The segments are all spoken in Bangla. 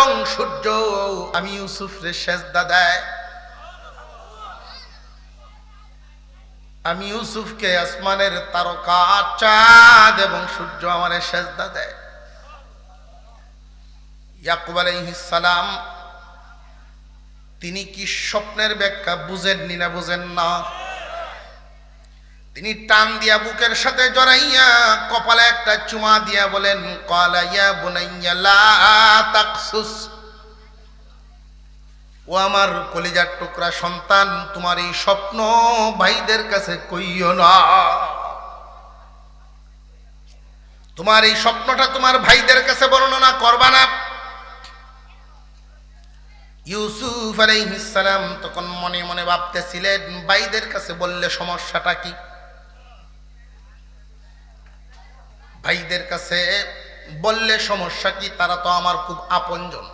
এবং সূর্য আমি ইউসুফরে সেজদা দেয়। আমি ইউসুফকে আসমানের তারকা চাঁদ এবং সূর্য আমারে সেজদা দেয়। ইয়াকুব আলাইহিস সালাম তিনি কি স্বপ্নের ব্যাখ্যা বুঝেননি না বুঝেন না? তিনি টান দিয়া বুকের সাথে জড়াইয়া কপালে একটা চুমা দিয়া বলেন, ক্বালা ইয়া বুনাইয়া লা তাকসুস, ও আমার কলিজার টুকরা সন্তান, তোমার এই স্বপ্ন ভাইদের কাছে কইও না। তোমার এই স্বপ্নটা তোমার ভাইদের কাছে বর্ণনা করবা না। ইউসুফ আলাইহিস সালাম তখন মনে মনে ভাবতেছিলেন, ভাইদের কাছে বললে সমস্যাটা কি? ভাইদের কাছে বললে সমস্যা কি? তারা তো আমার খুব আপনজন।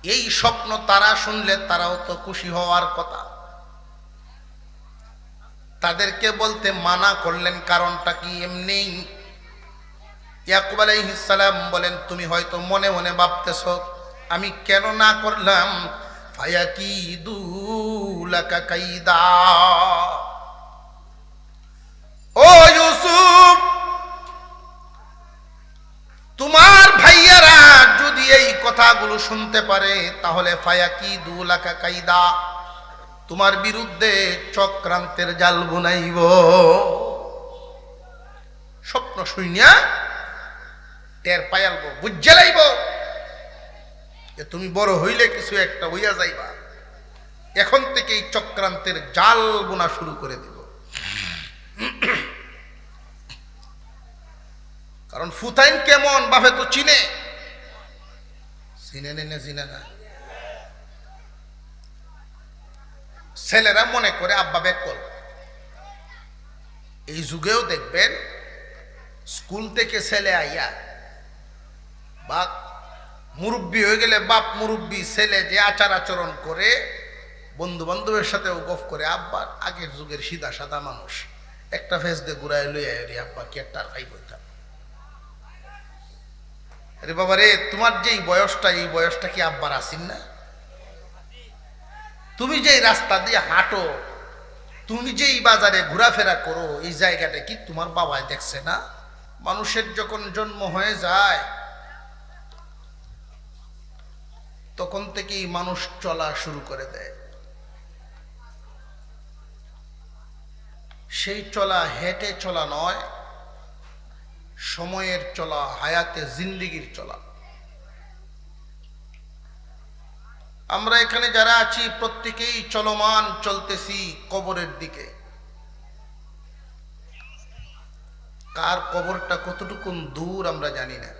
এই স্বপ্ন তারা শুনলে তারাও তো খুশি হওয়ার কথা। তাদেরকে বলতে মানা করলেন, কারণটা কি? এমনি ইয়াকুব আলাইহিস সালাম বলেন, তুমি হয়তো মনে মনে ভাবতেছ আমি কেন না করলাম। ফায়াকিদু লাকা কাইদা, ও ইউসুফ, তোমার ভাইয়ারা যদি এই কথাগুলো শুনতে পারে তাহলে ফায়াকিদু লাকা কাইদা, তোমার বিরুদ্ধে চক্রান্তের জাল বুনাইব। স্বপ্ন শুনিয়া টের পাইয়ালব, বুঝে লাইব যে তুমি বড় হইলে কিছু একটা হইয়া যাইবা। এখন থেকে এই চক্রান্তের জাল বোনা শুরু করে দিব। কারণ ফুতাইন কেমন ভাবে তো চিনে চিনে না। ছেলেরা মনে করে আব্বা বেকল। এই যুগেও দেখবেন স্কুল থেকে ছেলে আইয়া বা মুরব্বী হয়ে গেলে বাপ মুরব্বী ছেলে যে আচার আচরণ করে, বন্ধু বান্ধবের সাথেও গফ করে। আব্বার আগের যুগের সিধা সাদা মানুষ, একটা ফেস দিয়ে ঘুরাই লইয়া রে আব্বা কি একটা খাই বইতাম। আরে বাবা রে, তোমার যে বয়সটা, এই বয়সটা কি আব্বার আসিন না? তুমি যেই রাস্তা দিয়ে হাঁটো, তুমি যেই বাজারে ঘোরাফেরা করো, এই জায়গাটা কি তোমার বাবাই দেখছে না? মানুষের যখন জন্ম হয়ে যায় তখন থেকেই মানুষ চলা শুরু করে দেয়। সেই চলা হেঁটে চলা নয়, সময়ের চলা, হায়াতে জিন্দেগির চলা। আমরা এখানে যারা আছি প্রত্যেকেই চলমান চলতেছি কবরের দিকে। কার কবরটা কতটুকু দূর আমরা জানি না,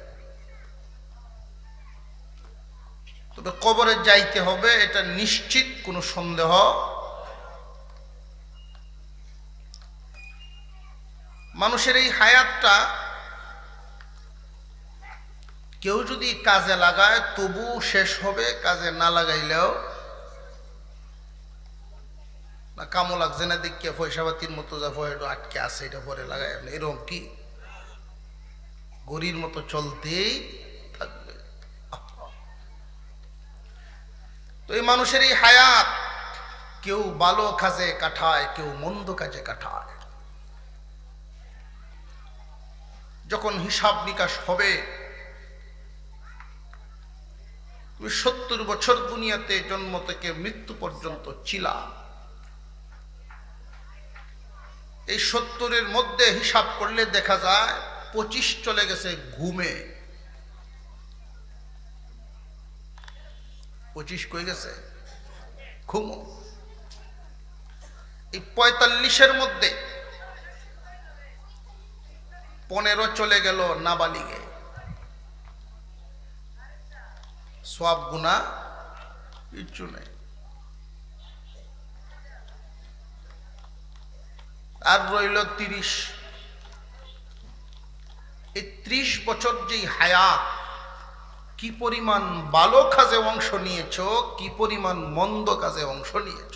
তবে কবরে যাইতে হবে এটা নিশ্চিত, কোনো সন্দেহ। মানুষের এই হায়াতটা কেউ যদি কাজে লাগায় তবু শেষ হবে, কাজে না লাগাইলেও না। কামো লাগছে না দেখে পয়সাপাতির মতো যা পয়সা আটকে আছে এটা পরে লাগায়, এরকম কি গরির মতো চলতেই থাকবে। তো এই মানুষের এই হায়াত কেউ ভালো কাজে কাটায়, কেউ মন্দ কাজে কাটায়। যখন হিসাব নিকাশ হবে, তুমি 70 বছর দুনিয়াতে জন্ম থেকে মৃত্যু পর্যন্ত ছিলা। এই 70-এর মধ্যে হিসাব করলে দেখা যায় 25 চলে গেছে ঘুমে। 25 কই গেছে? ঘুমো। এই 45-এর মধ্যে 15 চলে গেল নাবালিগে। সওয়াব গুনাহ কিচ্ছু নেই। আর রইল 30। এই 30 বছর যেই হায়াত, কি পরিমাণ ভালো কাজে অংশ নিয়েছ, কি পরিমাণ মন্দ কাজে অংশ নিয়েছ,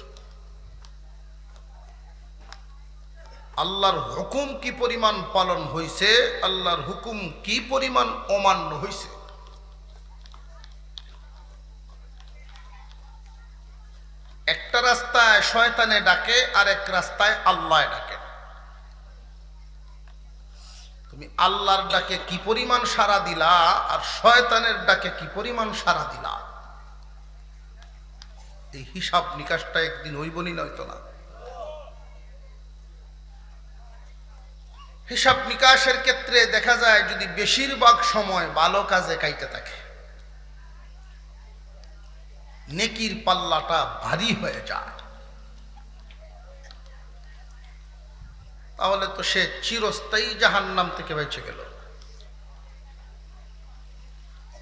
আল্লাহর হুকুম কি পরিমাণ পালন হয়েছে, আল্লাহর হুকুম কি পরিমাণ অমান্য হয়েছে, শয়তানে ডাকে, আরেক রাস্তায় আল্লাহ ডাকে। তুমি আল্লাহর ডাকে কি পরিমাণ সাড়া দিলা আর শয়তানের ডাকে কি পরিমাণ সাড়া দিলা, এই হিসাব নিকাশটা একদিন হইবনি, নয়তো না। হিসাব নিকাশের ক্ষেত্রে দেখা যায় যদি বেশিরভাগ সময় ভালো কাজে কাইতে থাকে, নেকির পাল্লাটা ভারী হয়ে যায়, তাহলে তো সে চিরস্থায়ী জাহান্নাম থেকে বেঁচে গেল।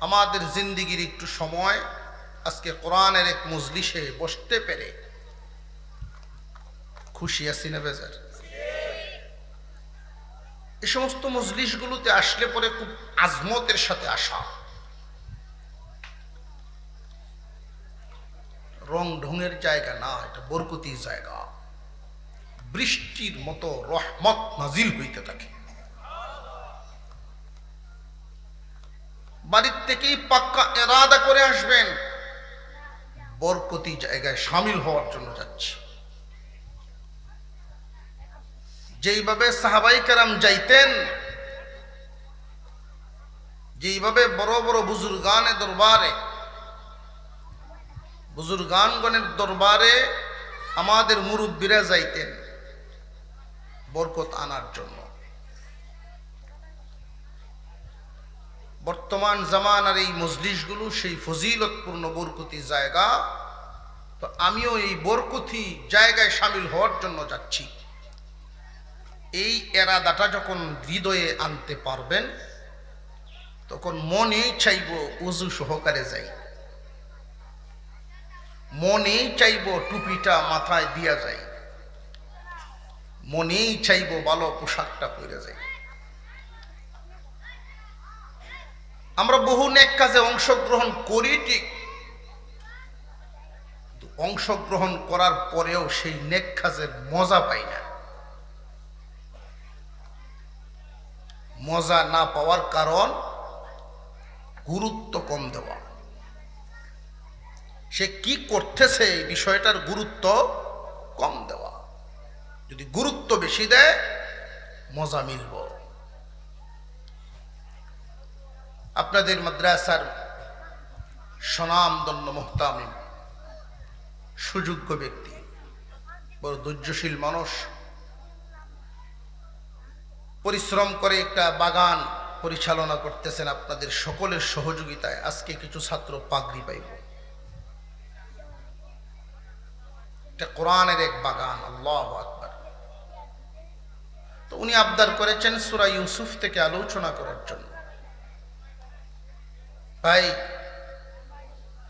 আমাদের জিন্দিগির একটু সময় আজকে কোরআনের এক মজলিসে বসতে পেরে খুশি আছি না বেজার? এই সমস্ত মজলিসগুলোতে আসলে পরে খুব আজমতের সাথে আসা, রং ঢঙের জায়গা না, এটা বরকতির জায়গা। বৃষ্টির মতো রহমত নাজিল হইতে থাকে। বাড়ির থেকেই পাক্কা এরাদা করে আসবেন, বরকতি জায়গায় সামিল হওয়ার জন্য যাচ্ছি। যেইভাবে সাহাবাই কেরাম যাইতেন, যেইভাবে বড় বড় বুজুর্গানগণের দরবারে আমাদের মুরব্বীরা যাইতেন বরকত আনার জন্য। বর্তমান জামানার এই মজলিসগুলো সেই ফজিলতপূর্ণ বরকতি জায়গা, তো আমিও এই বরকতি জায়গায় সামিল হওয়ার জন্য যাচ্ছি। এই এরাদাটা যখন হৃদয়ে আনতে পারবেন, তখন মনেই চাইব উজু সহকারে যাই, মনেই চাইব টুপিটা মাথায় দিয়া যাই, মনেই চাইব ভালো পোশাকটা পরে যাই। আমরা বহু নেক কাজে অংশগ্রহণ করি ঠিক, অংশগ্রহণ করার পরেও সেই নেক কাজের মজা পাই না। মজা না পাওয়ার কারণ গুরুত্ব কম দেওয়া। সে কি করতেছে এই বিষয়টার গুরুত্ব কম দেওয়া। যদি গুরুত্ব বেশি দেয়, মজা মিলব। আপনাদের মাদ্রাসার স্বনামধন্য মুহতামিম, সুযোগ্য ব্যক্তি, বড় ধৈর্যশীল মানুষ, পরিশ্রম করে একটা বাগান পরিচালনা করতেছেন। আপনাদের সকলের সহযোগিতায় আজকে কিছু ছাত্র পাগড়ি পাইব। এটা কোরআনের এক বাগান, আল্লাহু আকবার। তো উনি আবদার করেছেন সূরা ইউসুফ থেকে আলোচনা করার জন্য। ভাই,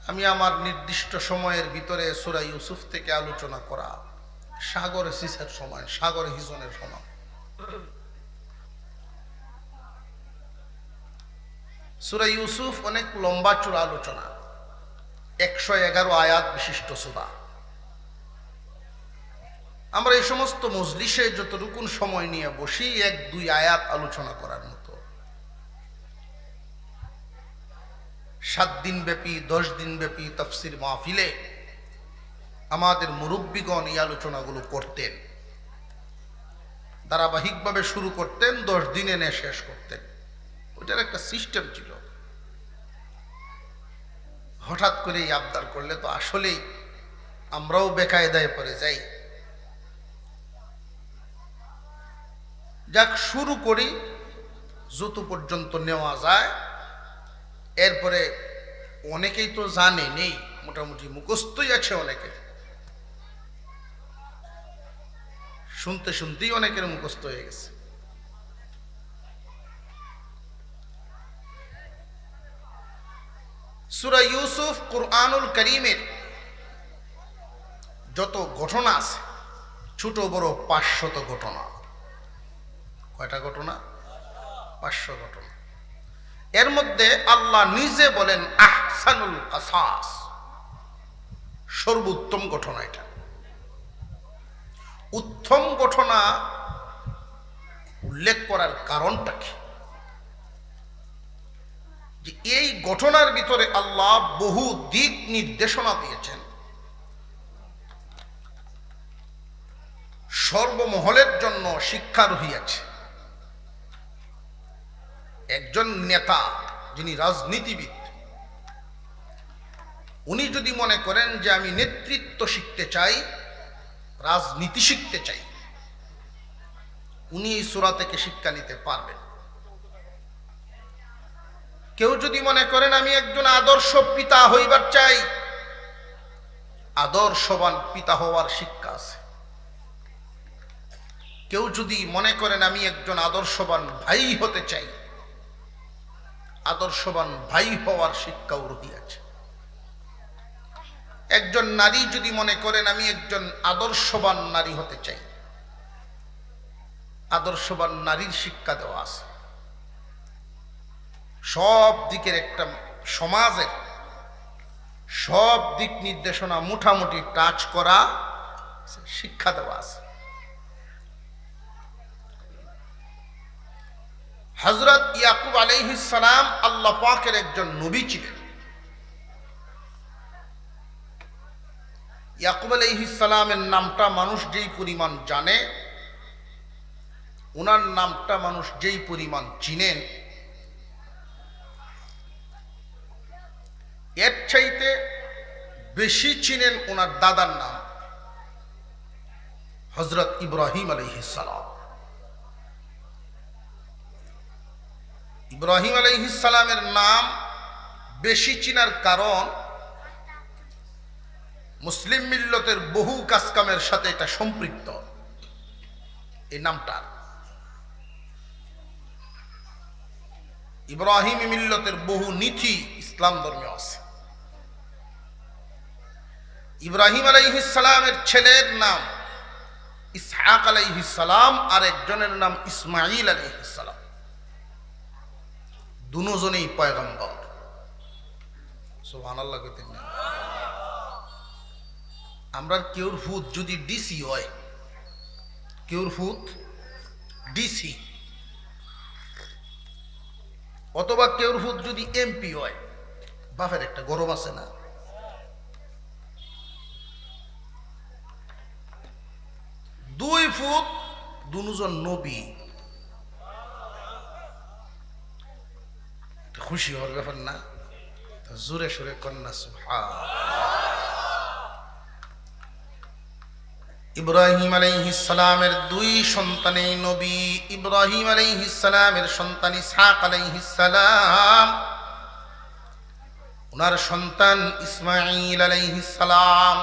আমি আমার নির্দিষ্ট সময়ের ভিতরে সূরা ইউসুফ থেকে আলোচনা করা সাগর সিসের সময়, সাগর হিজনের সময়। সূরা ইউসুফ অনেক লম্বা চূড়া আলোচনা, 111 আয়াত বিশিষ্ট সূরা। আমরা এই সমস্ত মজলিসে যতটুকু সময় নিয়ে বসি, 1-2 আয়াত আলোচনা করার মতো। 7 দিন ব্যাপী 10 দিন ব্যাপী তাফসির মাহফিলে আমাদের মুরব্বীগণ এই আলোচনাগুলো করতেন। ধারাবাহিকভাবে শুরু করতেন, 10 দিন এনে শেষ করতেন। ওটার একটা সিস্টেম ছিল। হঠাৎ করে এই আবদার করলে তো আসলেই আমরাও বেকায়দায় পড়ে যাই। যাক, শুরু করি যত পর্যন্ত নেওয়া যায়। এরপরে অনেকেই তো জানে নেই, মোটামুটি মুখস্থই আছে অনেকের, শুনতে শুনতেই অনেকের মুখস্থ হয়ে গেছে। সূরা ইউসুফ কুরআনুল কারীমের যত ঘটনা আছে, ছোট বড় 500 ঘটনা। কয়টা ঘটনা? 500 ঘটনা। এর মধ্যে আল্লাহ নিজে বলেন আহসানুল কাসাস, সর্বোত্তম ঘটনা। এটা উত্তম ঘটনা উল্লেখ করার কারণটা কি? যে এই ঘটনার ভিতরে আল্লাহ বহু দিক নির্দেশনা দিয়েছেন। মহলের জন্য শিক্ষা রহিয়াছে। একজন নেতা যিনি রাজনীতিবিদ, উনি যদি মনে করেন যে আমি নেতৃত্ব শিখতে চাই, রাজনীতি শিখতে চাই, উনি এই সূরা থেকে শিক্ষা নিতে পারবেন। কেউ যদি মনে করেন আমি একজন আদর্শ পিতা হইবার চাই, আদর্শবান পিতা হওয়ার শিক্ষা আছে। কেউ যদি মনে করেন আমি একজন আদর্শবান ভাই হতে চাই, আদর্শবান ভাই হওয়ার শিক্ষাও রহিয়াছে। একজন নারী যদি মনে করেন আমি একজন আদর্শবান নারী হতে চাই, আদর্শবান নারীর শিক্ষা দেওয়া আছে। সব দিকের একটা সমাজের সব দিক নির্দেশনা মোটামুটি টাচ করা শিক্ষা দেওয়া আছে। হযরত ইয়াকুব আলাইহিস সালাম আল্লাহ পাকের একজন নবী ছিলেন। ইয়াকুব আলাইহিস সালামের নামটা মানুষ যেই পরিমাণ জানে, ওনার নামটা মানুষ যেই পরিমাণ চিনেন, এর চাইতে বেশি চিনেন ওনার দাদার নাম হযরত ইব্রাহিম আলাইহিস সালাম। ইব্রাহিম আলাইহিস সালামের নাম বেশি চিনার কারণ মুসলিম মিল্লতের বহু কাজকামের সাথে এটা সম্পৃক্ত। এই নামটা ইব্রাহিম মিল্লতের বহু নীতি ইসলাম ধর্মে আছে। ইব্রাহিম আলাইহিস সালামের ছেলের নাম ইসহাক আলাইহিস সালাম, আর একজনের নাম ইসমাঈল আলাইহিস সালাম। দুজনেই পয়গম্বর। সুবহানাল্লাহ কইতেন না? আমরা কেউর ফুত যদি ডিসি হয়, কেউর ফুত ডিসি, অথবা কেউর ফুত যদি এমপি হয়, বাপের একটা গরম আছে না? দুই ফুত দুজন নবী, খুশি হওয়ার ব্যাপার না? জোরে সোরে কন্যা সুবহান। ইব্রাহিম আলাইহিস সালামের দুই সন্তানই নবী। ইব্রাহিম আলাইহিস সালামের সন্তান ইসহাক আলাইহিস সালাম, ওনার সন্তান ইসমাঈল আলাইহিস সালাম।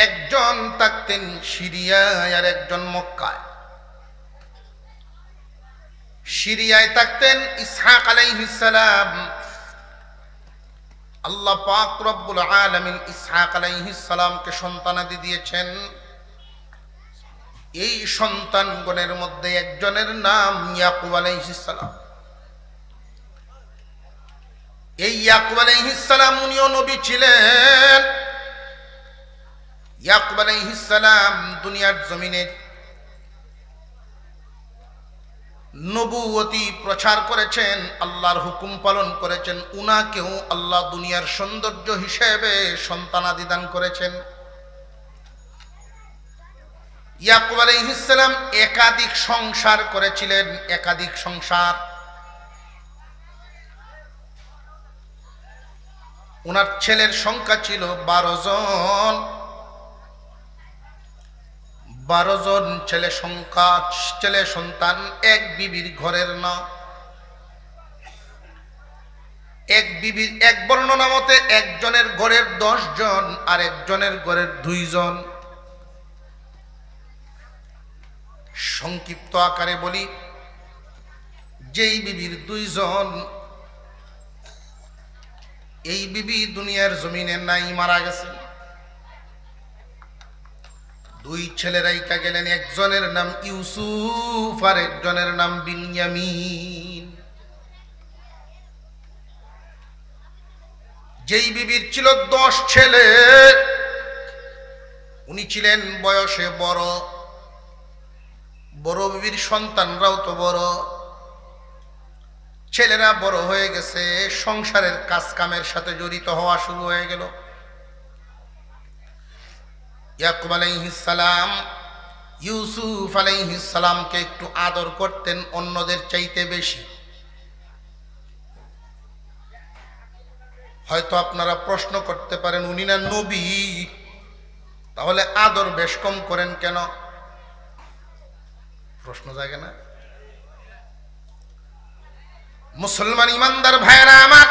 একজন থাকতেন সিরিয়ায় আর একজন মক্কায়। সিরিয়ায় থাকতেন ইসহাক আলাইহিস সালাম। আল্লাহ পাক রব্বুল আলামিন ইসহাক আলাইহিস সালামকে সন্তানাদি দিয়েছেন। এই সন্তানগণের মধ্যে একজনের নাম ইয়াকুব আলাইহিস সালাম। এই ইয়াকুব আলাইহিস সালাম উনিও নবী ছিলেন। ইয়াকুব আলাইহিস সালাম দুনিয়ার জমিনে নবুয়তি প্রচার করেছেন, আল্লাহর হুকুম পালন করেছেন। উনাকেও আল্লাহ দুনিয়ার সৌন্দর্য হিসেবে সন্তানাদি দান করেছেন। ইয়াকুব আলাইহিস সালাম একাধিক সংসার করেছিলেন, একাধিক সংসার। ওনার ছেলের সংখ্যা ছিল 12 জন। 12 জন ছেলে সংখ্যা, ছেলে সন্তান এক বিবির ঘরের না। এক বিবির এক বর্ণনা মতে একজনের ঘরের 10 জন আর একজনের ঘরের 2 জন। সংক্ষিপ্ত আকারে বলি, যেই বিবির 2 জন, এই বিবি দুনিয়ার জমিনে নাই, মারা গেছে। 2 ছেলে রাইকা গেলেন, একজনের নাম ইউসুফ আর একজনের নাম বিনয়ামিন। যেই বিবির ছিল 10 ছেলে, উনি ছিলেন বয়সে বড়। বড় বিবির সন্তানরাও তো বড়, ছেলেরা বড় হয়ে গেছে, সংসারের কাজ কামের সাথে জড়িত হওয়া শুরু হয়ে গেল। ইয়াকুব আলাইহিস সালাম ইউসুফ আলাইহিস সালামকে একটু আদর করতেন অন্যদের চাইতে বেশি। হয়তো আপনারা প্রশ্ন করতে পারেন, উনি না নবী, তাহলে আদর বেশ কম করেন কেন? প্রশ্ন জাগে না? মুসলমান ইমানদার ভাইরা আমার,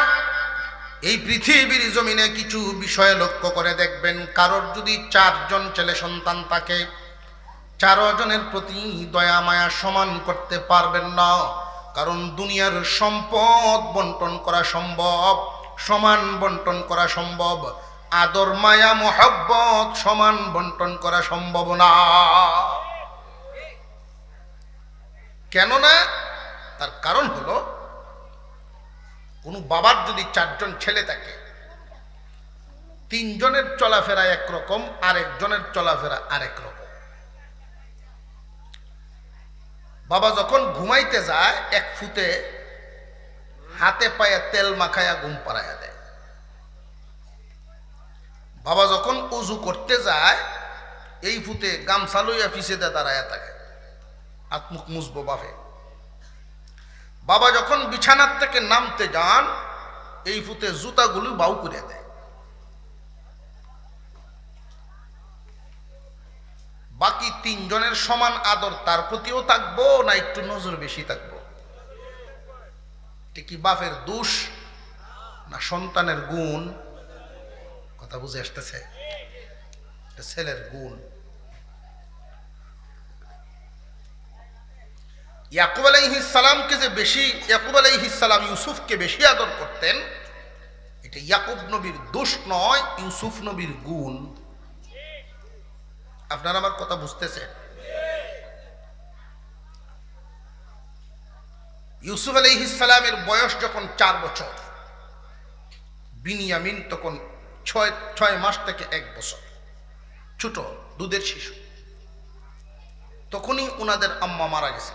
এই পৃথিবীর জমিনে কিছু বিষয় লক্ষ্য করে দেখবেন, কারোর যদি 4 জন ছেলে সন্তান থাকে, 4 জনের প্রতি দয়া মায়া সমান করতে পারবেন না। কারণ দুনিয়ার সম্পদ বন্টন করা সম্ভব, সমান বন্টন করা সম্ভব, আদর মায়া মোহাব্বত সমান বন্টন করা সম্ভব না। কেননা তার কারণ হলো, কোন বাবার যদি 4 জন ছেলে থাকে, 3 জনের চলাফেরা একরকম, আরেকজনের চলাফেরা আরেক রকম। বাবা যখন ঘুমাইতে যায়, 1 ফুটে হাতে পায়ে তেল মাখায়া ঘুম পাড়াইয়া দেয়। বাবা যখন উজু করতে যায়, এই ফুটে গামছা লইয়া পিছেতে দাঁড়াইয়া থাকে, হাত মুখ মুছবো বাপে। বাবা যখন বিছানার থেকে নামতে যান, এই ফুটে জুতাগুলো বাউ করে দেয়। বাকি 3 জনের সমান আদর তার প্রতিও থাকবো না একটু নজর বেশি থাকবো? এটা কি বাপের দোষ না সন্তানের গুণ? কথা বুঝে আসতেছে? এটা ছেলের গুণ। ইয়াকুব আলাইহিস সালামকে যে বেশি, ইয়াকুব আলাইহিস সালাম ইউসুফকে বেশি আদর করতেন, এটা ইয়াকুব নবীর দোষ নয়, ইউসুফ নবীর গুণ। আপনারা আমার কথা বুঝতেছেন? ইউসুফ আলাইহিস সালামের বয়স যখন 4 বছর, বিনিয়ামিন তখন 6 মাস থেকে 1 বছর, ছোট দুধের শিশু। তখনই ওনাদের আম্মা মারা গেছে।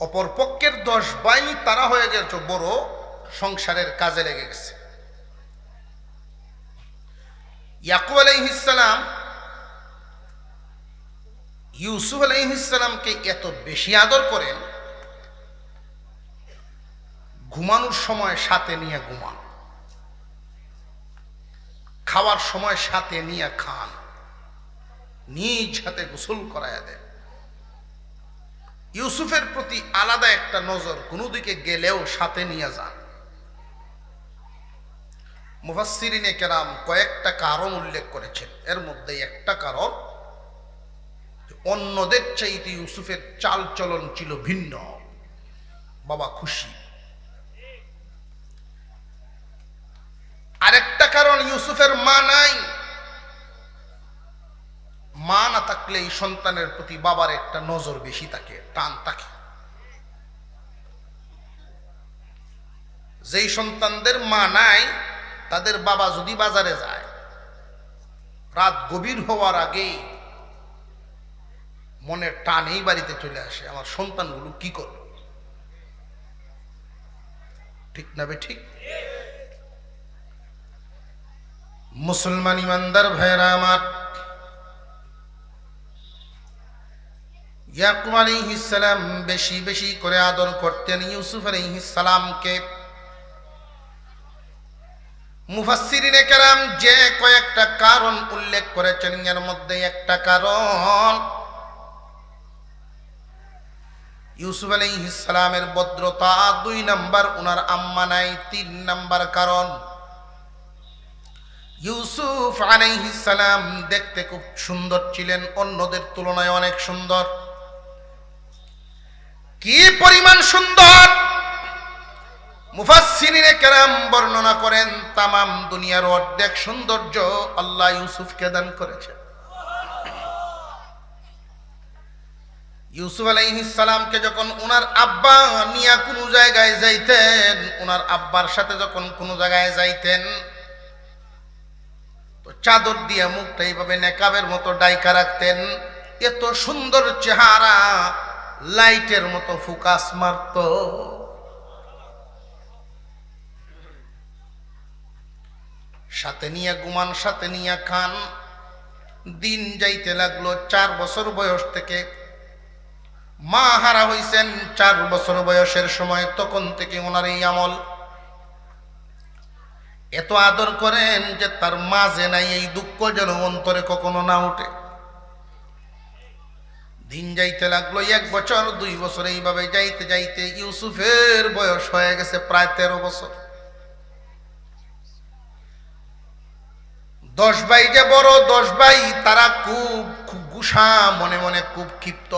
অপর পক্ষের 10 ভাই তারা হয়ে গেছে বড়, সংসারের কাজে লেগে গেছে। ইয়াকুব আলাইহিস সালাম ইউসুফ আলাইহিস সালামকে এত বেশি আদর করেন, ঘুমানোর সময় সাথে নিয়ে ঘুমান, খাওয়ার সময় সাথে নিয়ে খান, নিজ হাতে গোসল করায়া দেন। ইউসুফের প্রতি আলাদা একটা নজর, কোনো দিকে গেলেও সাথে নিয়ে যান। মুফাসসিরিনে কেরাম কয়েকটা কারণ উল্লেখ করেছেন, এর মধ্যে একটা কারণ, অন্যদের চাইতে ইউসুফের চাল চলন ছিল ভিন্ন। বাবা খুশি। আরেকটা কারণ, ইউসুফের মা নাই। মা না থাকলে এই সন্তানের প্রতি বাবার একটা নজর বেশি থাকে, টান থাকে। যেই সন্তানদের মা নাই, তাদের বাবা যদি বাজারে যায়, রাত গভীর হওয়ার আগেই মনের টানেই বাড়িতে চলে আসে, আমার সন্তানগুলো কি করবে। ঠিক না বে ঠিক? মুসলমান ইমানদার ভাইরা আমার, ইয়াকুব আলাইহিস সালাম বেশি বেশি করে আদর করতেন ইউসুফ আলাইহিস সালামকে। মুফাসসিরিনে কেরাম যে কয়েকটা কারণ উল্লেখ করেছেন, এর মধ্যে একটা কারণ, ইউসুফ আলাইহিস সালামের ভদ্রতা। 2 নাম্বার, উনার আম্মা নাই। 3 নাম্বার কারণ, ইউসুফ আলাইহিস সালাম দেখতে খুব সুন্দর ছিলেন, অন্যদের তুলনায় অনেক সুন্দর। কি পরিমাণ সুন্দর! মুফাসসিরিনে কেরাম বর্ণনা করেন, তামাম দুনিয়ার অর্ধেক সৌন্দর্য আল্লাহ ইউসুফকে দান করেছেন। ইউসুফ আলাইহিস সালামকে যখন ওনার আব্বা নিয়ে কোনো জায়গায় যাইতেন, ওনার আব্বার সাথে যখন কোনো জায়গায় যাইতেন, তো চাদর দিয়ে মুখটা এইভাবে নেকাবের মতো ডাইকা রাখতেন। এত সুন্দর চেহারা, লাইটের মতো ফোকাস মারত। সাথে নিয়ে ঘুমান, সাথে নিয়ে খান। দিন যাইতে লাগলো। 4 বছর বয়স থেকে মা হারা হইছেন। 4 বছর বয়সের সময় তখন থেকে ওনার এই আমল। এত আদর করেন যে তার মাঝে নাই এই দুঃখ যেন অন্তরে কখনো না ওঠে। দিন যাইতে লাগলো। 1 বছর 2 বছর এইভাবে যাইতে যাইতে ইউসুফের বয়স হয়ে গেছে প্রায় 13 বছর। 10 ভাই যে বড় 10 ভাই, তারা খুব গুসা, মনে মনে খুব ক্ষিপ্ত।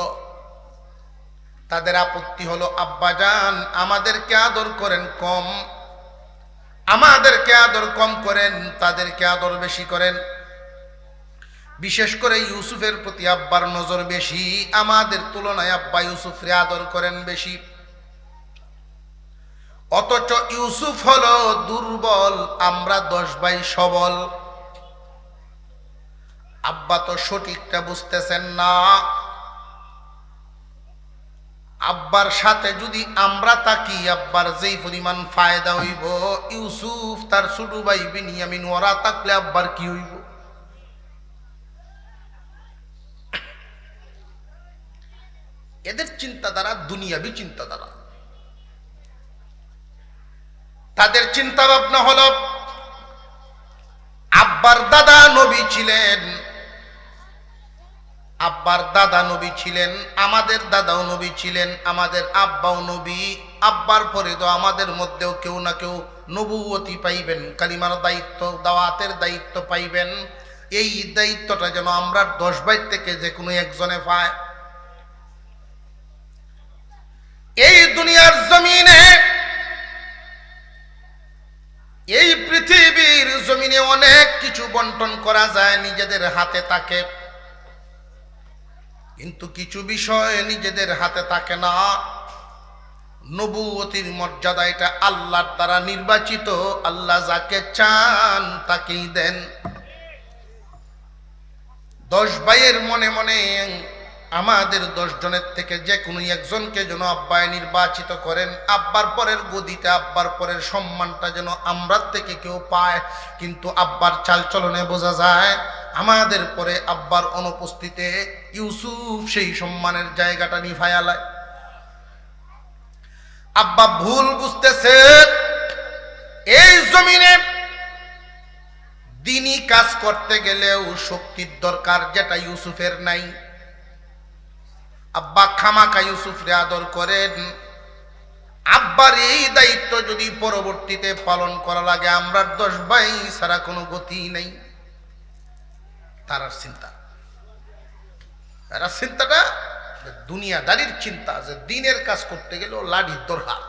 তাদের আপত্তি হলো, আব্বাজান আমাদেরকে আদর করেন কম, আমাদেরকে আদর কম করেন, তাদেরকে আদর বেশি করেন। বিশেষ করে ইউসুফের প্রতি আব্বার নজর বেশি, আমাদের তুলনায় আব্বা ইউসুফরে আদর করেন বেশি। অথচ ইউসুফ হলো দুর্বল, আমরা 10 ভাই সবল। আব্বা তো সঠিকটা বুঝতেছেন না। আব্বার সাথে যদি আমরা থাকি, আব্বার যেই পরিমাণ ফায়দা হইব, ইউসুফ তার ছোট ভাই বিনিয়ামিন ওরা থাকলে আব্বার কি হইব? এদের চিন্তাধারা দুনিয়াবি চিন্তাধারা। তাদের চিন্তা ভাবনা হলো, আব্বার দাদা নবী ছিলেন, আব্বার দাদা নবী ছিলেন, আমাদের দাদাও নবী ছিলেন, আমাদের আব্বাও নবী। আব্বার পরে তো আমাদের মধ্যেও কেউ না কেউ নবুয়তি পাইবেন, কালিমার দায়িত্ব, দাওয়াতের দায়িত্ব পাইবেন। এই দায়িত্বটা যেন আমরা 10 ভাই থেকে যে কোনো একজনে পায়। এই দুনিয়ার জমিনে, এই পৃথিবীর জমিনে অনেক কিছু বন্টন করা যায়, নিজেদের হাতে থাকে, কিন্তু কিছু বিষয় নিজেদের হাতে থাকে না। নবুয়তির মর্যাদা এটা আল্লাহর দ্বারা নির্বাচিত, আল্লাহ যাকে চান তাকেই দেন। 10 ভাইয়ের মনে মনে আমাদের 10 জনের থেকে যে কোনো একজনকে যেন আব্বায় নির্বাচিত করেন, আব্বার পরের গদিটা, আব্বার পরের সম্মানটা যেন আমরা থেকে কেউ পায়। কিন্তু আব্বার চালচলনে বোঝা যায় আমাদের পরে আব্বার অনুপস্থিতিতে ইউসুফ সেই সম্মানের জায়গাটা নিভায়ালায়। আব্বা ভুল বুঝতেছে, এই জমিনে দিনই কাজ করতে গেলেও শক্তির দরকার, যেটা ইউসুফের নাই। আব্বা খামাকা ইউসুফরে আদর করেন। আব্বার এই দায়িত্ব যদি পরবর্তীতে পালন করা লাগে, আমরা 10 ভাই ছাড়া কোনো গতি নেই। তার চিন্তা, এরা চিন্তাটা দুনিয়াদারির চিন্তা, যে দিনের কাজ করতে গেলেও লাঠির দরকার।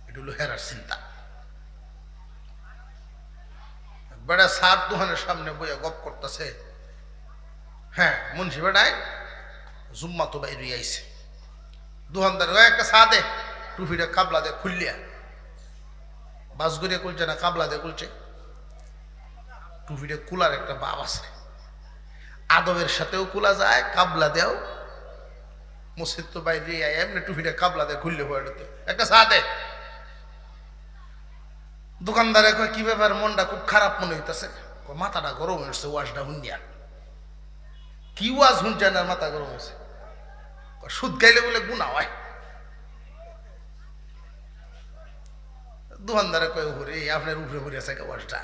এটা হলো হেরার চিন্তা। বেড়া সার দোকানের সামনে বইয়া গপ করতেছে, হ্যাঁ মুন্সি বেড়ায় জুম্মা তো বাইরে আইছে, দোকানদার একটা চা দে, টুপিটা কাবলা দে খুললিয়া, বাস গড়িয়া খুলছে না, কাবলা দে খুলছে। টুপিটা কুলার একটা বাপ আছে, আদবের সাথেও কুলা যায়, কাবলা দেও। মসজিদ তো বাইরে এমনি টুপিটা কাবলা দে খুললে পড়ে, একটা চা দে। দোকানদারে কয় কি ব্যাপার, মনটা খুব খারাপ মনে হইতেছে। মাথাটা গরম হয়েছে, ওয়াজটা হুন্ডিয়া। কি ওয়াজ শুনছেন আর মাথা গরম হয়েছে? সুদ খাইলে বলে গুণা হয়। দোকানদারে কয় উপরে, আপনার উপরে পড়ে আছে ওয়াজটা।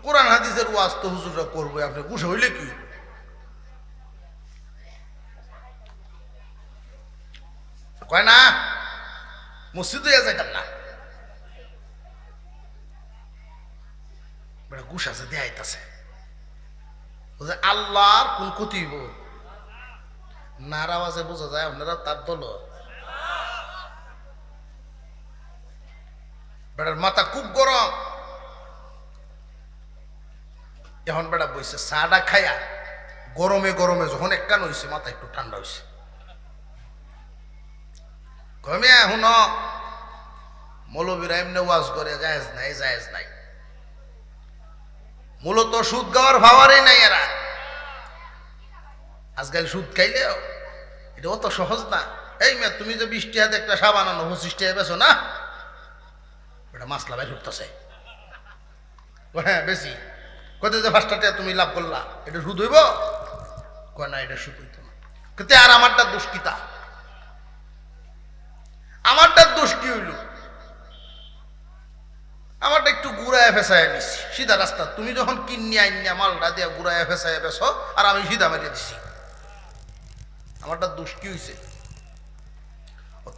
কোরআন হাদিসের ওয়াজ তো হুজুররা করবো, আপনি গুছে হইলে কি? কয় না মসজিদে যাইতাম না, ঘুষ আছে দেয়াইতেছে। আল্লাহর কোন ক্ষতি হইব নার আওয়াজে বোঝা যায় আপনারা তার দল। বেড়ার মাথা খুব গরম। এখন বেড়া বইছে চাটা খাইয়া, গরমে গরমে যখন একখান হয়েছে, মাথা একটু ঠান্ডা হয়েছে। কমে এখন মৌলবীরা এমনি ওয়াজ করে, জায়েজ নাই, জায়েজ নাই। মূলত সুদ খাওয়ার ভাবারই নাই এরা। আজকাল সুদ খাইলেও এটা অত সহজ না। এই মেয়ে, তুমি যে 20 টাকা একটা সাবান আনো 25 টাকা বেছো না, এটা মাসলা বের করতেছে। হ্যাঁ বেশি কত যে 5টা টাকা তুমি লাভ করলা, এটা সুদ হইব? কয় না, এটা সুদ হইতো না। কিন্তু আর আমারটা দোষ কিতা? আমারটার দোষ কি হইল? আমারটা একটু ঘুরায় ফেসায় নিছি সিধা রাস্তা। তুমি যখন কিনি আইনিয়া মালটা দিয়া ঘুরায় ফেসায় বেছো, আর আমি সিধা মেরে দিছি। আমারটা দোষ কি হয়েছে?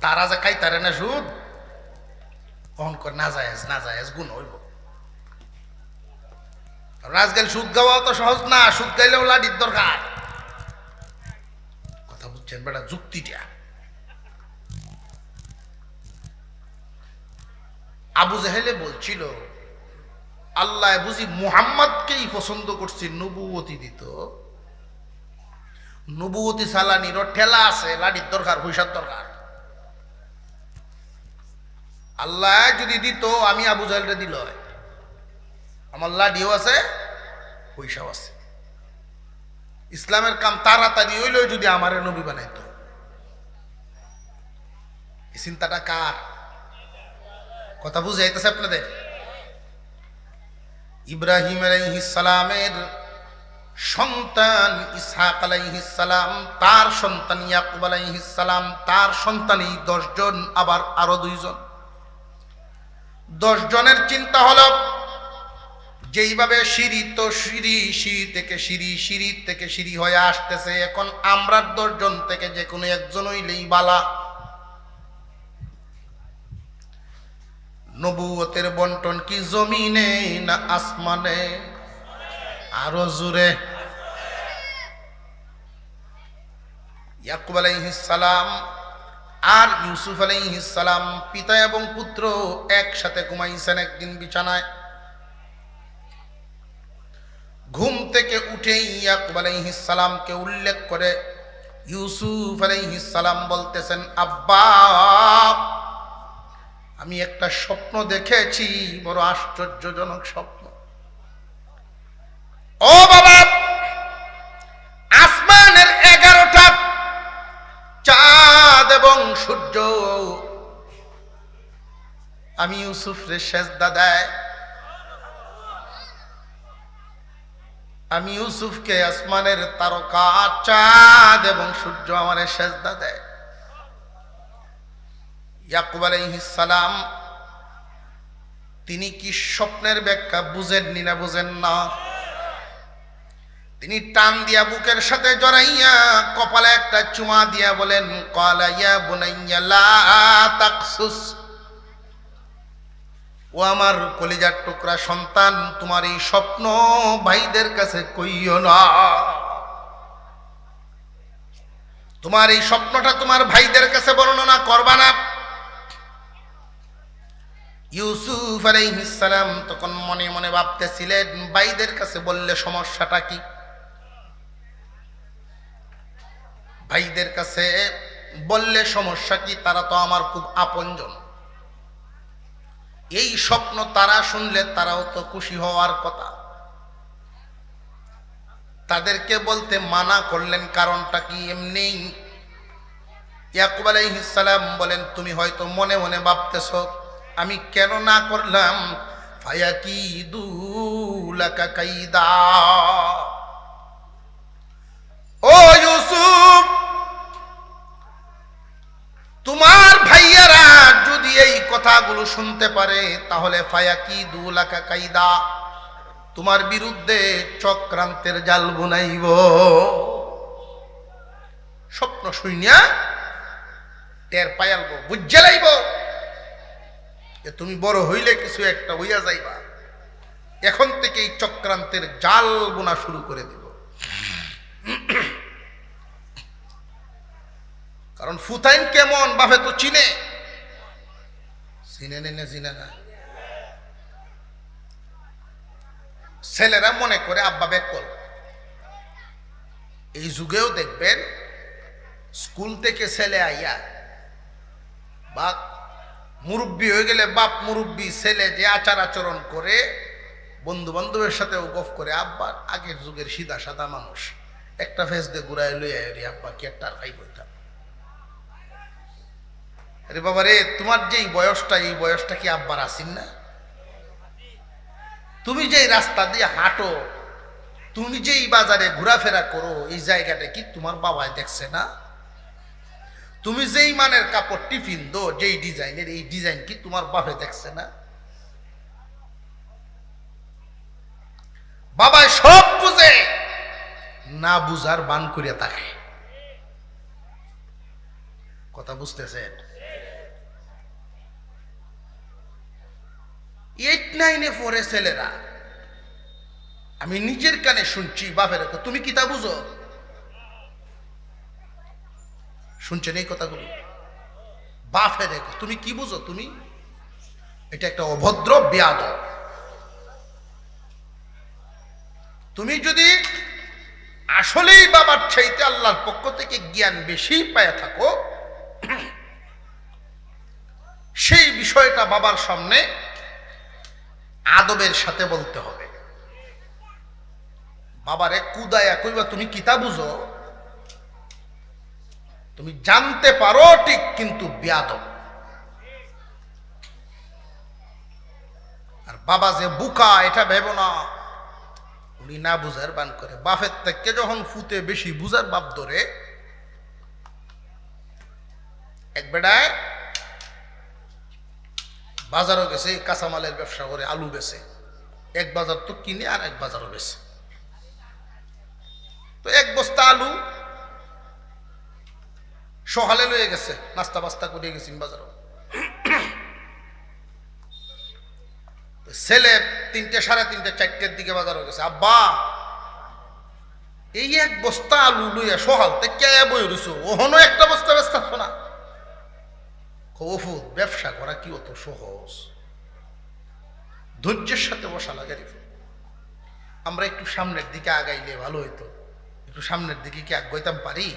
তারা যে খাই তারে না সুদ, কখন করে না জায়েজ গুণ হইব। রাজগাল সুদ গাওয়া তো সহজ না, সুদ গাইলেও লাডির দরকার। কথা বুঝছেন বেটা? যুক্তিটা আবু জাহেলে বলছিল আল্লাহ বুঝি মুহাম্মদকেই পছন্দ করছি, নবুয়তি দিত। নবুয়তি সালানির ঠেলা আছে, লাডির দরকার, পয়সার দরকার। আল্লাহ যদি দিত, আমি আবু জাহেলটা দিল, আমার লাডিও আছে, পয়সাও আছে। ইসলামের কাম তাড়াতাড়ি হইল যদি আমারে নবী বানাইতো। এই চিন্তাটা কার? কথা বুঝে যাইতেছে আপনাদের? ইব্রাহিম আলাইহিস সালামের সন্তান ইসহাক আলাইহিস সালাম, তার সন্তান ইয়াকুব আলাইহিস সালাম, তার সন্তানই 10 জন, আবার আরো 2 জন। 10 জনের চিন্তা হলো যেইভাবে সিঁড়ি তো সিঁড়ি, সিঁড়ি থেকে সিঁড়ি হয়ে আসতেছে, এখন আমরা 10 জন থেকে যে কোনো একজন হইলেই বালা। নবুয়তের বন্টন কি জমিনে না আসমানে? আরো জোরে। ইয়াকুব আলাইহিস সালাম আর ইউসুফ আলাইহিস সালাম পিতা এবং পুত্র একসাথে ঘুমাইছেন একদিন বিছানায়। ঘুম থেকে উঠে ইয়াকুব আলাইহিস সালামকে উল্লেখ করে ইউসুফ আলাইহিস সালাম বলতেছেন, আব্বা আমি একটা স্বপ্ন দেখেছি, বড় আশ্চর্যজনক স্বপ্ন। ও বাবা, আসমানের 11টা চাঁদ এবং সূর্য আমি ইউসুফরে সেজদা দেয়। আমি ইউসুফকে আসমানের তারকা চাঁদ এবং সূর্য আমারে সেজদা দেয়। ইয়াকুব আলাইহিস সালাম তিনি কি স্বপ্নের ব্যাখ্যা বুঝেননি না বুঝেন না? তিনি টান দিয়া বুকের সাথে জড়াইয়া কপালে একটা চুমা দিয়া বলেন, ক্বালা ইয়া বুনাইয়া লা তাকসুস, ও আমার কলিজার টুকরা সন্তান, তোমার এই স্বপ্ন ভাইদের কাছে কইও না। তোমার এই স্বপ্নটা তোমার ভাইদের কাছে বর্ণনা করবা না। ইউসুফ আলাইহিস সালাম তখন মনে মনে ভাবতেছিলেন, ভাইদের কাছে বললে সমস্যাটা কি? ভাইদের কাছে বললে সমস্যা কি? তারা তো আমার খুব আপনজন। এই স্বপ্ন তারা শুনলে তারাও তো খুশি হওয়ার কথা। তাদেরকে বলতে মানা করলেন, কারণটা কি? এমনি ইয়াকুব আলাইহিস সালাম বলেন, তুমি হয়তো মনে মনে ভাবতেছো আমি কেন না করলাম, ফায়াকিদু লাকা কাইদা। ও ইউসুফ, তোমার ভাইয়েরা যদি এই কথাগুলো শুনতে পারে তাহলে ফায়াকিদু লাকা কাইদা, তোমার বিরুদ্ধে চক্রান্তের জাল বুনাইব। স্বপ্ন শুনিয়া টের পাইয়ালব, বুঝে লাইব যে তুমি বড় হইলে কিছু একটা হইয়া যাইবা। এখন থেকে এই চক্রান্তের জাল বোনা শুরু করে দিব। কারণ ফুতাইন কেমন বাপে তো চিনে না চিনে না। ছেলেরা মনে করে আব্বা বেকল। এই যুগেও দেখবেন স্কুল থেকে ছেলে আইয়া বা মুরব্বী হয়ে গেলে বাপ মুরব্বী ছেলে যে আচার আচরণ করে, বন্ধু বান্ধবের সাথে গফ করে, আব্বার আগের যুগের সিধা সাদা মানুষ, একটা ফেস দিয়ে ঘুরাই লইয়া আব্বা কি একটা আর খাই বইতাম। আরে বাবা রে, তোমার যেই বয়সটা, এই বয়সটা কি আব্বার আসিন না? তুমি যেই রাস্তা দিয়ে হাঁটো, তুমি যেই বাজারে ঘোরাফেরা করো, এই জায়গাটা কি তোমার বাবাই দেখছে না? তুমি যেই মানের কাপড় টিফিন দো, যেই ডিজাইনের, এই ডিজাইন কি তোমার বাপে দেখছে না? বাবাই সব বুঝে, না বুঝার বান করিয়া থাকে। কথা বুঝতেছেন? 8-9-এ পড়ে ছেলেরা, আমি নিজের কানে শুনছি, বাপের তুমি কি তা বুঝো? শুনছেন এই কথাগুলো? বাপের তুমি কি বুঝো? তুমি এটা একটা অভদ্র বেয়াদব। তুমি যদি আসলেই বাবার চাইতে আল্লাহর পক্ষ থেকে জ্ঞান বেশি পায় থাকো, সেই বিষয়টা বাবার সামনে আদবের সাথে বলতে হবে। বাবারে কুদায়া কইবা তুমি কিতা বুঝো? তুমি জানতে পারো ঠিক, কিন্তু বেয়াদব। আর বাবা যে বুকা এটা ভেবো না, উনি না বুঝার বান করে। বাপের থেকে যখন ফুতে বেশি বুঝার বাপ ধরে, এক বেড়ায় বাজারও গেছে, কাঁচামালের ব্যবসা করে, আলু বেচে। এক বাজার তো কিনে আর এক বাজারও বেচে। তো এক বস্তা আলু সকালে লয়ে গেছে, নাস্তা বাস্তা করে গেছি বাজারও। ছেলে 3টে, 3:30, 4টের দিকে বাজারও গেছে। আব্বা, এই এক বস্তা আলু লইয়া সকাল থেকে বই রইছো, ওহনো একটা বস্তা ব্যস্ত না? কফুত ব্যবসা করা কি অত সহজ? ধৈর্যের সাথে বসা লাগে। আমরা একটু সামনের দিকে আগাইলে ভালো হইতো। একটু সামনের দিকে কি আগাইতাম পারি?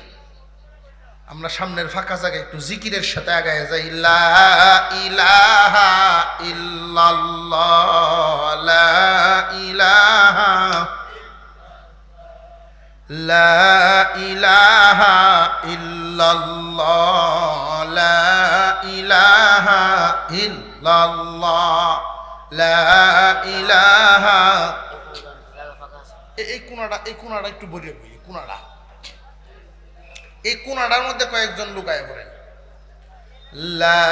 আমরা সামনের ফাঁকা জায়গায় একটু জিকিরের সাথে আগায় যাই। লা ইলাহা ইল্লাল্লাহ, লা ইলাহা, লা ইলাহা ইল্লাল্লাহ, লা ইলাহা ইল্লাল্লাহ, লা ইলাহা। এই কোনাটা একটু বলিয়ে বলি। এই কোনাটার মধ্যে কয়েকজন লুকায় পড়েন। লা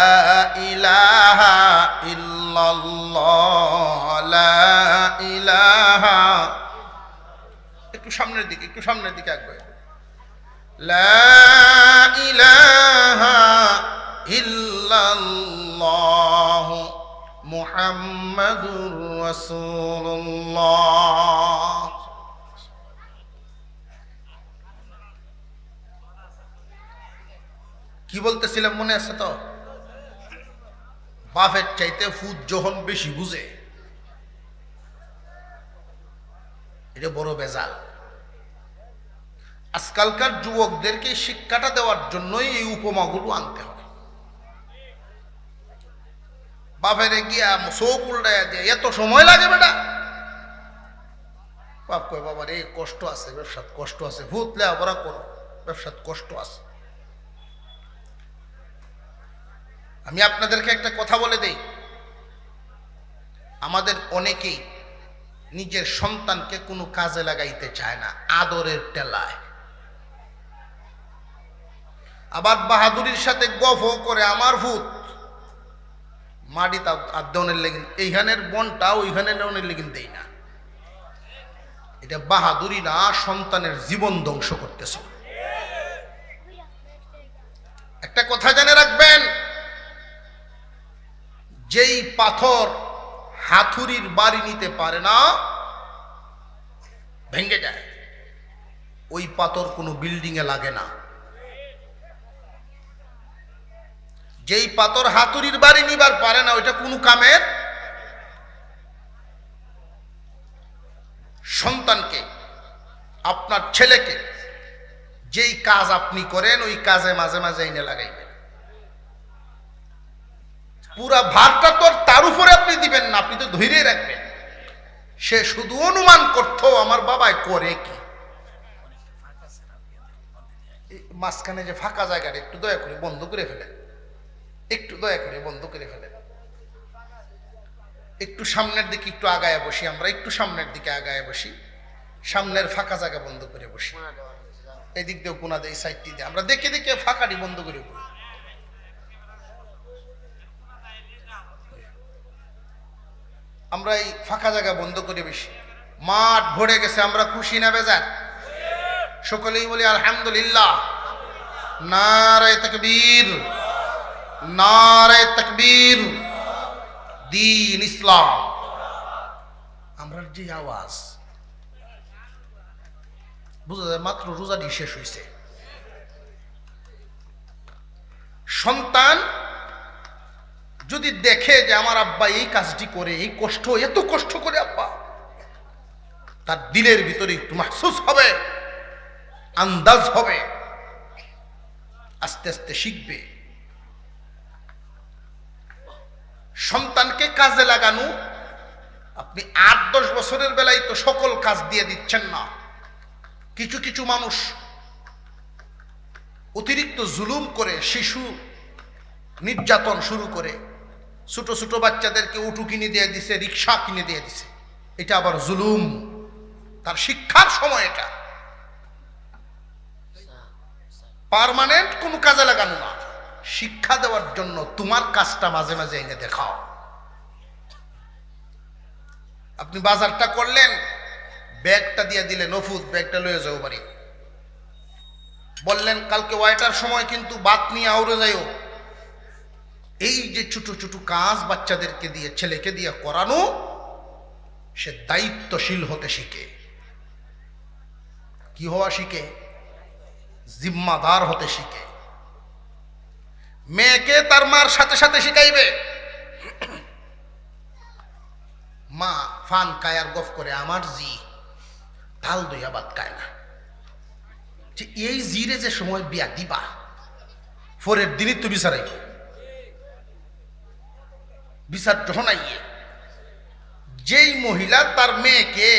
ইলাহা ইল্লাল্লাহ, লা ইলাহা। একটু সামনের দিকে আগে। লা ইলাহা ইল্লাল্লাহ মুহাম্মাদুর রাসূলুল্লাহ। কি বলতেছিলাম মনে আছে তো? বাপের চাইতে ফুদ যখন বেশি বুঝে, এটা বড় বেজাল। আজকালকার যুবকদেরকে শিক্ষাটা দেওয়ার জন্যই এই উপমাগুলো আনতে হয়। বাপেরে গিয়া চোখ উল্টাইয়া দিয়ে এত সময় লাগে বেটা? বাপ কয় বাবার এই কষ্ট আছে, ব্যবসাত কষ্ট আছে, ভূত লেখাপড়া করো, ব্যবসাত কষ্ট আছে। আমি আপনাদেরকে একটা কথা বলে দেই, আমাদের অনেকেই নিজের সন্তানকে কোনো কাজে লাগাইতে চায় না, আদরের টেলায়। আবার বাহাদুরির সাথে গফও করে, আমার ভূত মাটি তা আদনের লেগিন, এইখানের বনটা ওইখানে নেওয়ার লেগিন দেই না। এটা বাহাদুরি না, সন্তানের জীবন ধ্বংস করতেছ। একটা কথা জেনে রাখবেন, যেই পাথর হাতুড়ির বাড়ি নিতে পারে না, ভেঙে যায়, ওই পাথর কোনো বিল্ডিং এ লাগে না। যেই পাথর হাতুড়ির বাড়ি নিবার পারে না, ওইটা কোনো কামের। সন্তানকে, আপনার ছেলেকে যেই কাজ আপনি করেন, ওই কাজে মাঝে মাঝে এনে লাগাইবেন। পুরা ভারটা তো তার উপরে আপনি দিবেন না, আপনি তো ধৈর্য রাখবেন। সে শুধু অনুমান করতো আমার বাবাই করে কি। মাঝখানে যে ফাঁকা জায়গাটা একটু দয়া করে বন্ধ করে ফেলেন। একটু দয়া করে বন্ধ করে ফেলেন। একটু সামনের দিকে একটু আগায় বসি, আমরা একটু সামনের দিকে আগায় বসি, সামনের ফাঁকা জায়গা বন্ধ করে বসি। এদিক দিয়েও কোনা দেয়, সাইডটি দিয়ে আমরা দেখে দেখে ফাঁকাটি বন্ধ করে বসি। আমরা এই ফাঁকা জায়গা বন্ধ করে বসি। মাঠ ভরে গেছে, আমরা খুশি না বেজার? সকলেই বলি আলহামদুলিল্লাহ। নারায়ে তাকবীর, নারায়ে তাকবীর, দ্বীন ইসলাম। আমরা যে আওয়াজ বুঝা যায়, মাত্র রোজাটি শেষ হয়েছে। সন্তান যদি দেখে যে আমার আব্বা এই কাজটি করে, এই কষ্ট, এত কষ্ট করে আব্বা, তার দিলের ভিতরে একটু মাহসুস হবে, আন্দাজ হবে, আস্তে আস্তে শিখবে। সন্তানকে কাজে লাগানো, আপনি 8-10 বছরের বেলায় তো সকল কাজ দিয়ে দিচ্ছেন না। কিছু কিছু মানুষ অতিরিক্ত জুলুম করে, শিশু নির্যাতন শুরু করে, ছোট ছোট বাচ্চাদেরকে উটু কিনে দিয়ে দিছে, রিক্সা কিনে দিয়ে দিছে। এটা আবার জুলুম, তার শিক্ষার সময়। এটা পার্মানেন্ট কোনো কাজে লাগানো না, শিক্ষা দেওয়ার জন্য তোমার কাজটা মাঝে মাঝে এনে দেখাও। আপনি বাজারটা করলেন, ব্যাগটা দিয়ে দিলেন, নফুত ব্যাগটা লয়ে যাও বাড়ি। বললেন কালকে ওয়াইটার সময় কিন্তু বাত নিয়ে আউড়ে যাইও। এই যে ছোট ছোট কাজ বাচ্চাদেরকে দিয়ে, ছেলেকে দিয়ে করানো, সে দায়িত্বশীল হতে শিখে। কি হওয়া শিখে? জিম্মাদার হতে শিখে। মেয়েকে তার মার সাথে সাথে শিখাইবে। মা ফান খায় আর গফ করে, আমার জি তাল দইয়া বাদ খায় না। যে এই জিরে যে সময় বিয়া দিবা, পরের দিনই তো বিচারাইব। বিচার যখন আইয়ে, যেই মহিলা তার মেয়েকে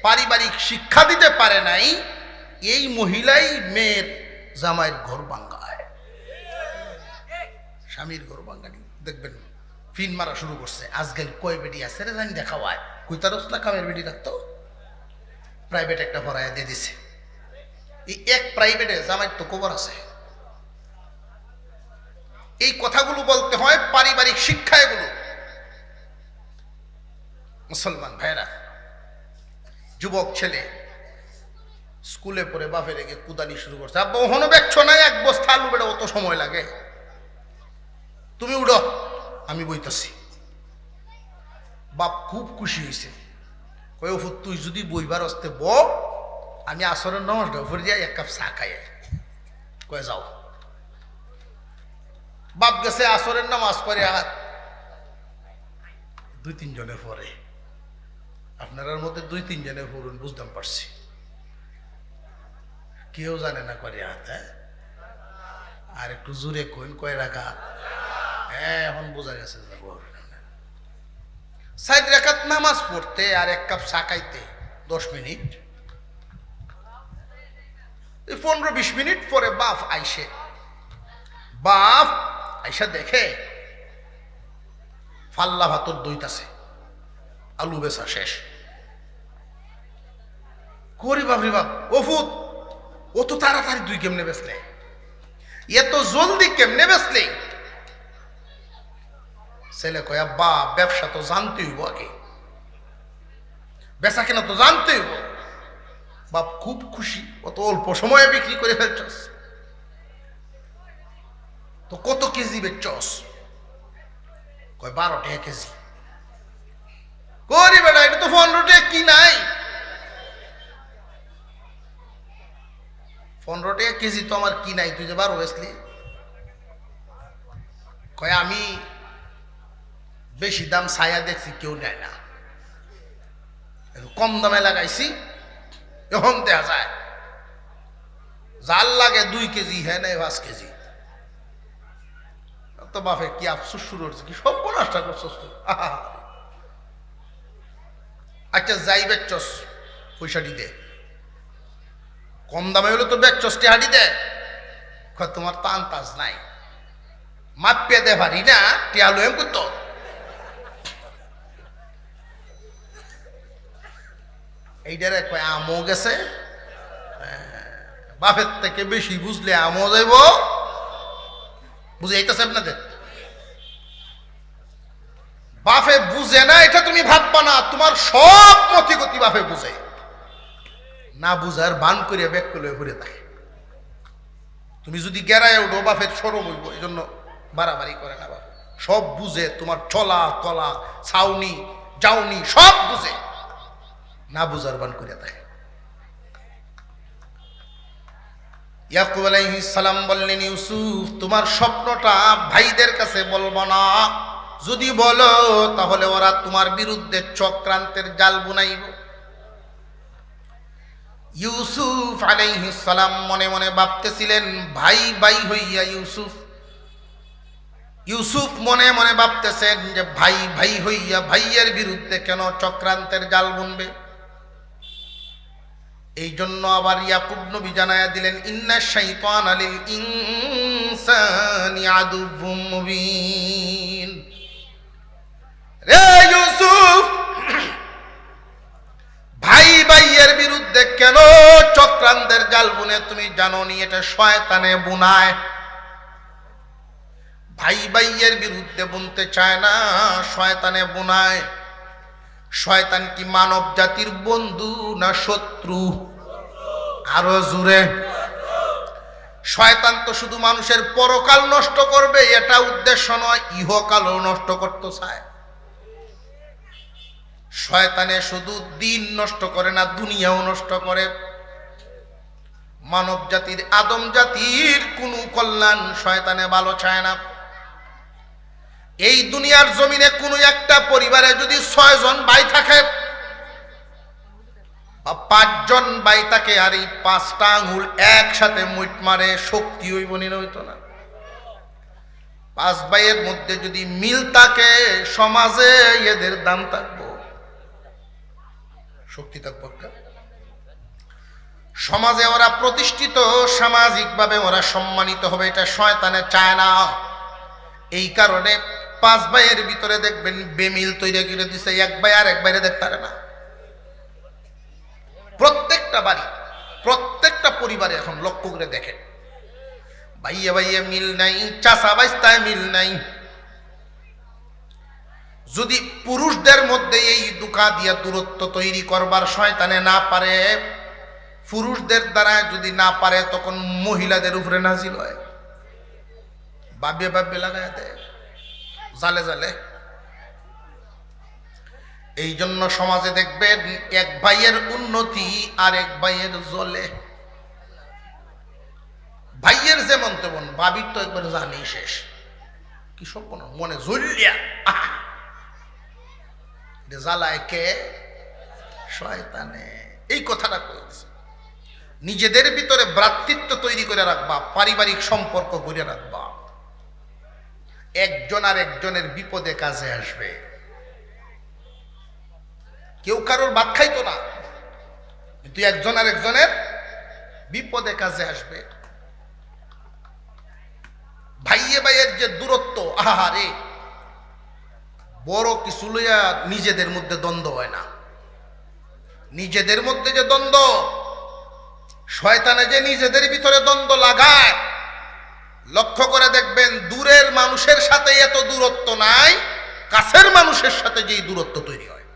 পারিবারিক শিক্ষা দিতে পারে নাই, এই মহিলাই মেয়ের জামাইয়ের ঘর ভাঙ্গায়, স্বামীর ঘর ভাঙ্গানি। দেখবেন ফিন মারা শুরু করছে। আজকাল কয় বেটি আছে রে জানি দেখাওয়ায়, কইতারস না কামের বেটি রাখতো, প্রাইভেট একটা ভরাইয়া দিয়ে দিছে। এই এক প্রাইভেটে জামাইয়ের তো কবর আছে। এই কথাগুলো বলতে হয়, পারিবারিক শিক্ষা এগুলো। মুসলমান ভাইরা, যুবক ছেলে স্কুলে পড়ে বাপের রেখে কুদানি শুরু করছে। আব্বা ওহনো দেখছো না, এক বস্তা আলু বেড়ে অত সময় লাগে, তুমি উঠো আমি বইতাছি। বাপ খুব খুশি হয়েছে, কয় ওফু তুই যদি বইবার আসতে ব, আমি আসরের নামাজটা উপরে যাই, এক কাপ চা খাই। কয়ে যাও। বাপ গেছে আসরের নামাজ করে, 2-3 জনে পড়ে। আপনার মধ্যে 2-3 জনে পড়ুন, বুঝতাম পারছি। কেউ জানে না করে হাত। হ্যাঁ, আর একটু জোরে কইন, কয় রাখাত? হ্যাঁ, এখন বোঝা গেছে। 4 রাকাত নামাজ পড়তে আর 1 কাপ চা খাইতে 10 মিনিট। 15-20 মিনিট পরে বাপ আইসে। বাপ আইসা দেখে ফাল্লা ভাতর দইতাছে, আলু বেচা শেষ। করি বাপরে বাপ, ওফুত অত তাড়াতাড়ি তুই কেমনে বেচলে, এত জলদি কেমনে বেচলে? ছেলে কয় আব্বা ব্যবসা তো জানতে হইব, আগে বেচা কেনা তো জানতে হইব। বাপ খুব খুশি, অত অল্প সময়ে বিক্রি করে ফেলছস, তো কত কেজি বেচছস? কয় 12 টাকা কেজি। করি বেটা, এটা তো 15 টাকা কি নাই? 15 টাকা কেজি তো আমার কি নাই, তুই যে 12 বেচলি। কয় আমি বেশি দাম ছায়া দেখছি, কেউ নেয় না, কম দামে লাগাইছি, এখন দেখা যায় জাল লাগে 2 কেজি, হ্যাঁ নাই 5 কেজি। তো বাপে কি আফসোস শুরু হচ্ছে, কি সব নষ্ট করছস তুই। আচ্ছা যাই বেচছস, পয়সাটি দে। কম দামে হলে তো বেচছস, টেহাটি দে। তোমার তো আন্তাজ নাই, মাপিয়ে দে পারি না টিয়ালো এম করতো এইটারে কয় আমও গেছে বাপের থেকে বেশি বুঝলে আমও যাইব বুঝে এইটাছে আপনাদের বাপে বুঝে না এটা তুমি ভাববা না তোমার সব মতিগতি বাপে বুঝে না বুঝার বান করিয়া ব্যাগ করে ঘুরে থাকে তুমি যদি গেরায় উঠো বাপের সরব হইব এই জন্য বাড়াবাড়ি করে না বাপ সব বুঝে তোমার চলা তলা ছাউনি যাওনি সব বুঝে না বুঝার বান করে থাকে ইয়াকুব আলাইহিস সালাম বললেন ইউসুফ তোমার স্বপ্নটা ভাইদের কাছে বলবো না যদি বলো তাহলে ওরা তোমার বিরুদ্ধে চক্রান্তের জাল বুনাইব ইউসুফ আলাইহিস সালাম মনে মনে ভাবতেছিলেন ভাই ভাই হইয়া ইউসুফ মনে মনে ভাবতেছেন যে ভাই ভাই হইয়া ভাইয়ের বিরুদ্ধে কেন চক্রান্তের জাল বুনবে এই জন্য আবার ইয়াকুব নবী জানায়া দিলেন ইন্না শাইতানা লিল ইনসানি আদুউম মুবিন রে ইউসুফ ভাই ভাইয়ের বিরুদ্ধে কেন চক্রান্তের জাল বুনে তুমি জানো নি এটা শয়তানে বুনায় ভাই ভাইয়ের বিরুদ্ধে বুনতে চায় না শয়তানে বুনায় শয়তান কি মানব জাতির বন্ধু না শত্রু আরো জোরে শয়তান তো শুধু মানুষের পরকাল নষ্ট করবে এটা উদ্দেশ্য নয় ইহকালও নষ্ট করতে চায় শয়তানে শুধু দিন নষ্ট করে না দুনিয়াও নষ্ট করে মানব জাতির আদম জাতির কোনো কল্যাণ শয়তানে ভালো চায় না এই দুনিয়ার জমিনে কোনো একটা পরিবারে যদি 6 জন ভাই থাকে বা 5 জন ভাই থাকে আর এই 5টা আঙ্গুল একসাথে মুঠ মারে শক্তি হইব না হইতো না 5 ভাইয়ের মধ্যে যদি মিল থাকে সমাজে এদের দাম থাকবো শক্তি থাকবো সমাজে ওরা প্রতিষ্ঠিত সামাজিকভাবে ওরা সম্মানিত হবে এটা শয়তানে চায় না এই কারণে 5 ভাইয়ের ভিতরে দেখবেন বেমিল তৈরি করে দিছে এক ভাই আর এক ভাইরে দেখতে পারে না প্রত্যেকটা বাড়ি প্রত্যেকটা পরিবারে এখন লক্ষ্য করে দেখেন ভাইয়া ভাইয়া মিল নাই চাচা বাইস্তায় মিল নাই যদি পুরুষদের মধ্যে এই দুকা দিয়া দূরত্ব তৈরি করবার শয়তানে না পারে পুরুষদের দ্বারা যদি না পারে তখন মহিলাদের উপরে নাজিল হয় ভাবিয়ে লাগায় দেয় জালে জালে এই জন্য সমাজে দেখবেন এক ভাইয়ের উন্নতি আর এক ভাইয়ের জলে ভাইয়ের যেমন তেমন ভাবির তো একবার জানি শেষ কি সব মনে জ্বলিয়া জ্বালায় কে শয়তানে এই কথাটা কয়েছে নিজেদের ভিতরে ভ্রাতৃত্ব তৈরি করে রাখবা পারিবারিক সম্পর্ক গড়ে রাখবা একজন আর একজনের বিপদে কাজে আসবে কেউ কারোর ভাত খাইতো না কিন্তু একজন আর একজনের বিপদে কাজে আসবে ভাইয়ে ভাইয়ের যে দূরত্ব আহারে বড় কিছু লইয়া নিজেদের মধ্যে দ্বন্দ্ব হয় না নিজেদের মধ্যে যে দ্বন্দ্ব শয়তানে যে নিজেদের ভিতরে দ্বন্দ্ব লাগায় লক্ষ্য করে দেখবেন দূরের মানুষের সাথে এত দূরত্ব নাই কাছের মানুষের সাথে যেই দূরত্ব তৈরি হয়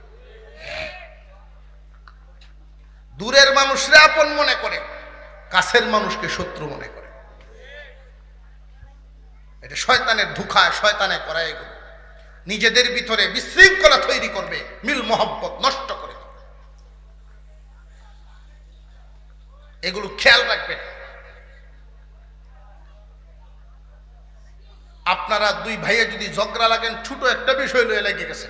দূরের মানুষরা আপন মনে করে কাছের মানুষকে শত্রু মনে করে এটা শয়তানের ধোঁকায় শয়তানে করা এগুলো নিজেদের ভিতরে বিশৃঙ্খলা তৈরি করবে মিল মহব্বত নষ্ট করে এগুলো খেয়াল রাখবেন আপনারা 2 ভাইয়ে যদি ঝগড়া লাগেন ছোট একটা বিষয় লয়ে লেগে গেছে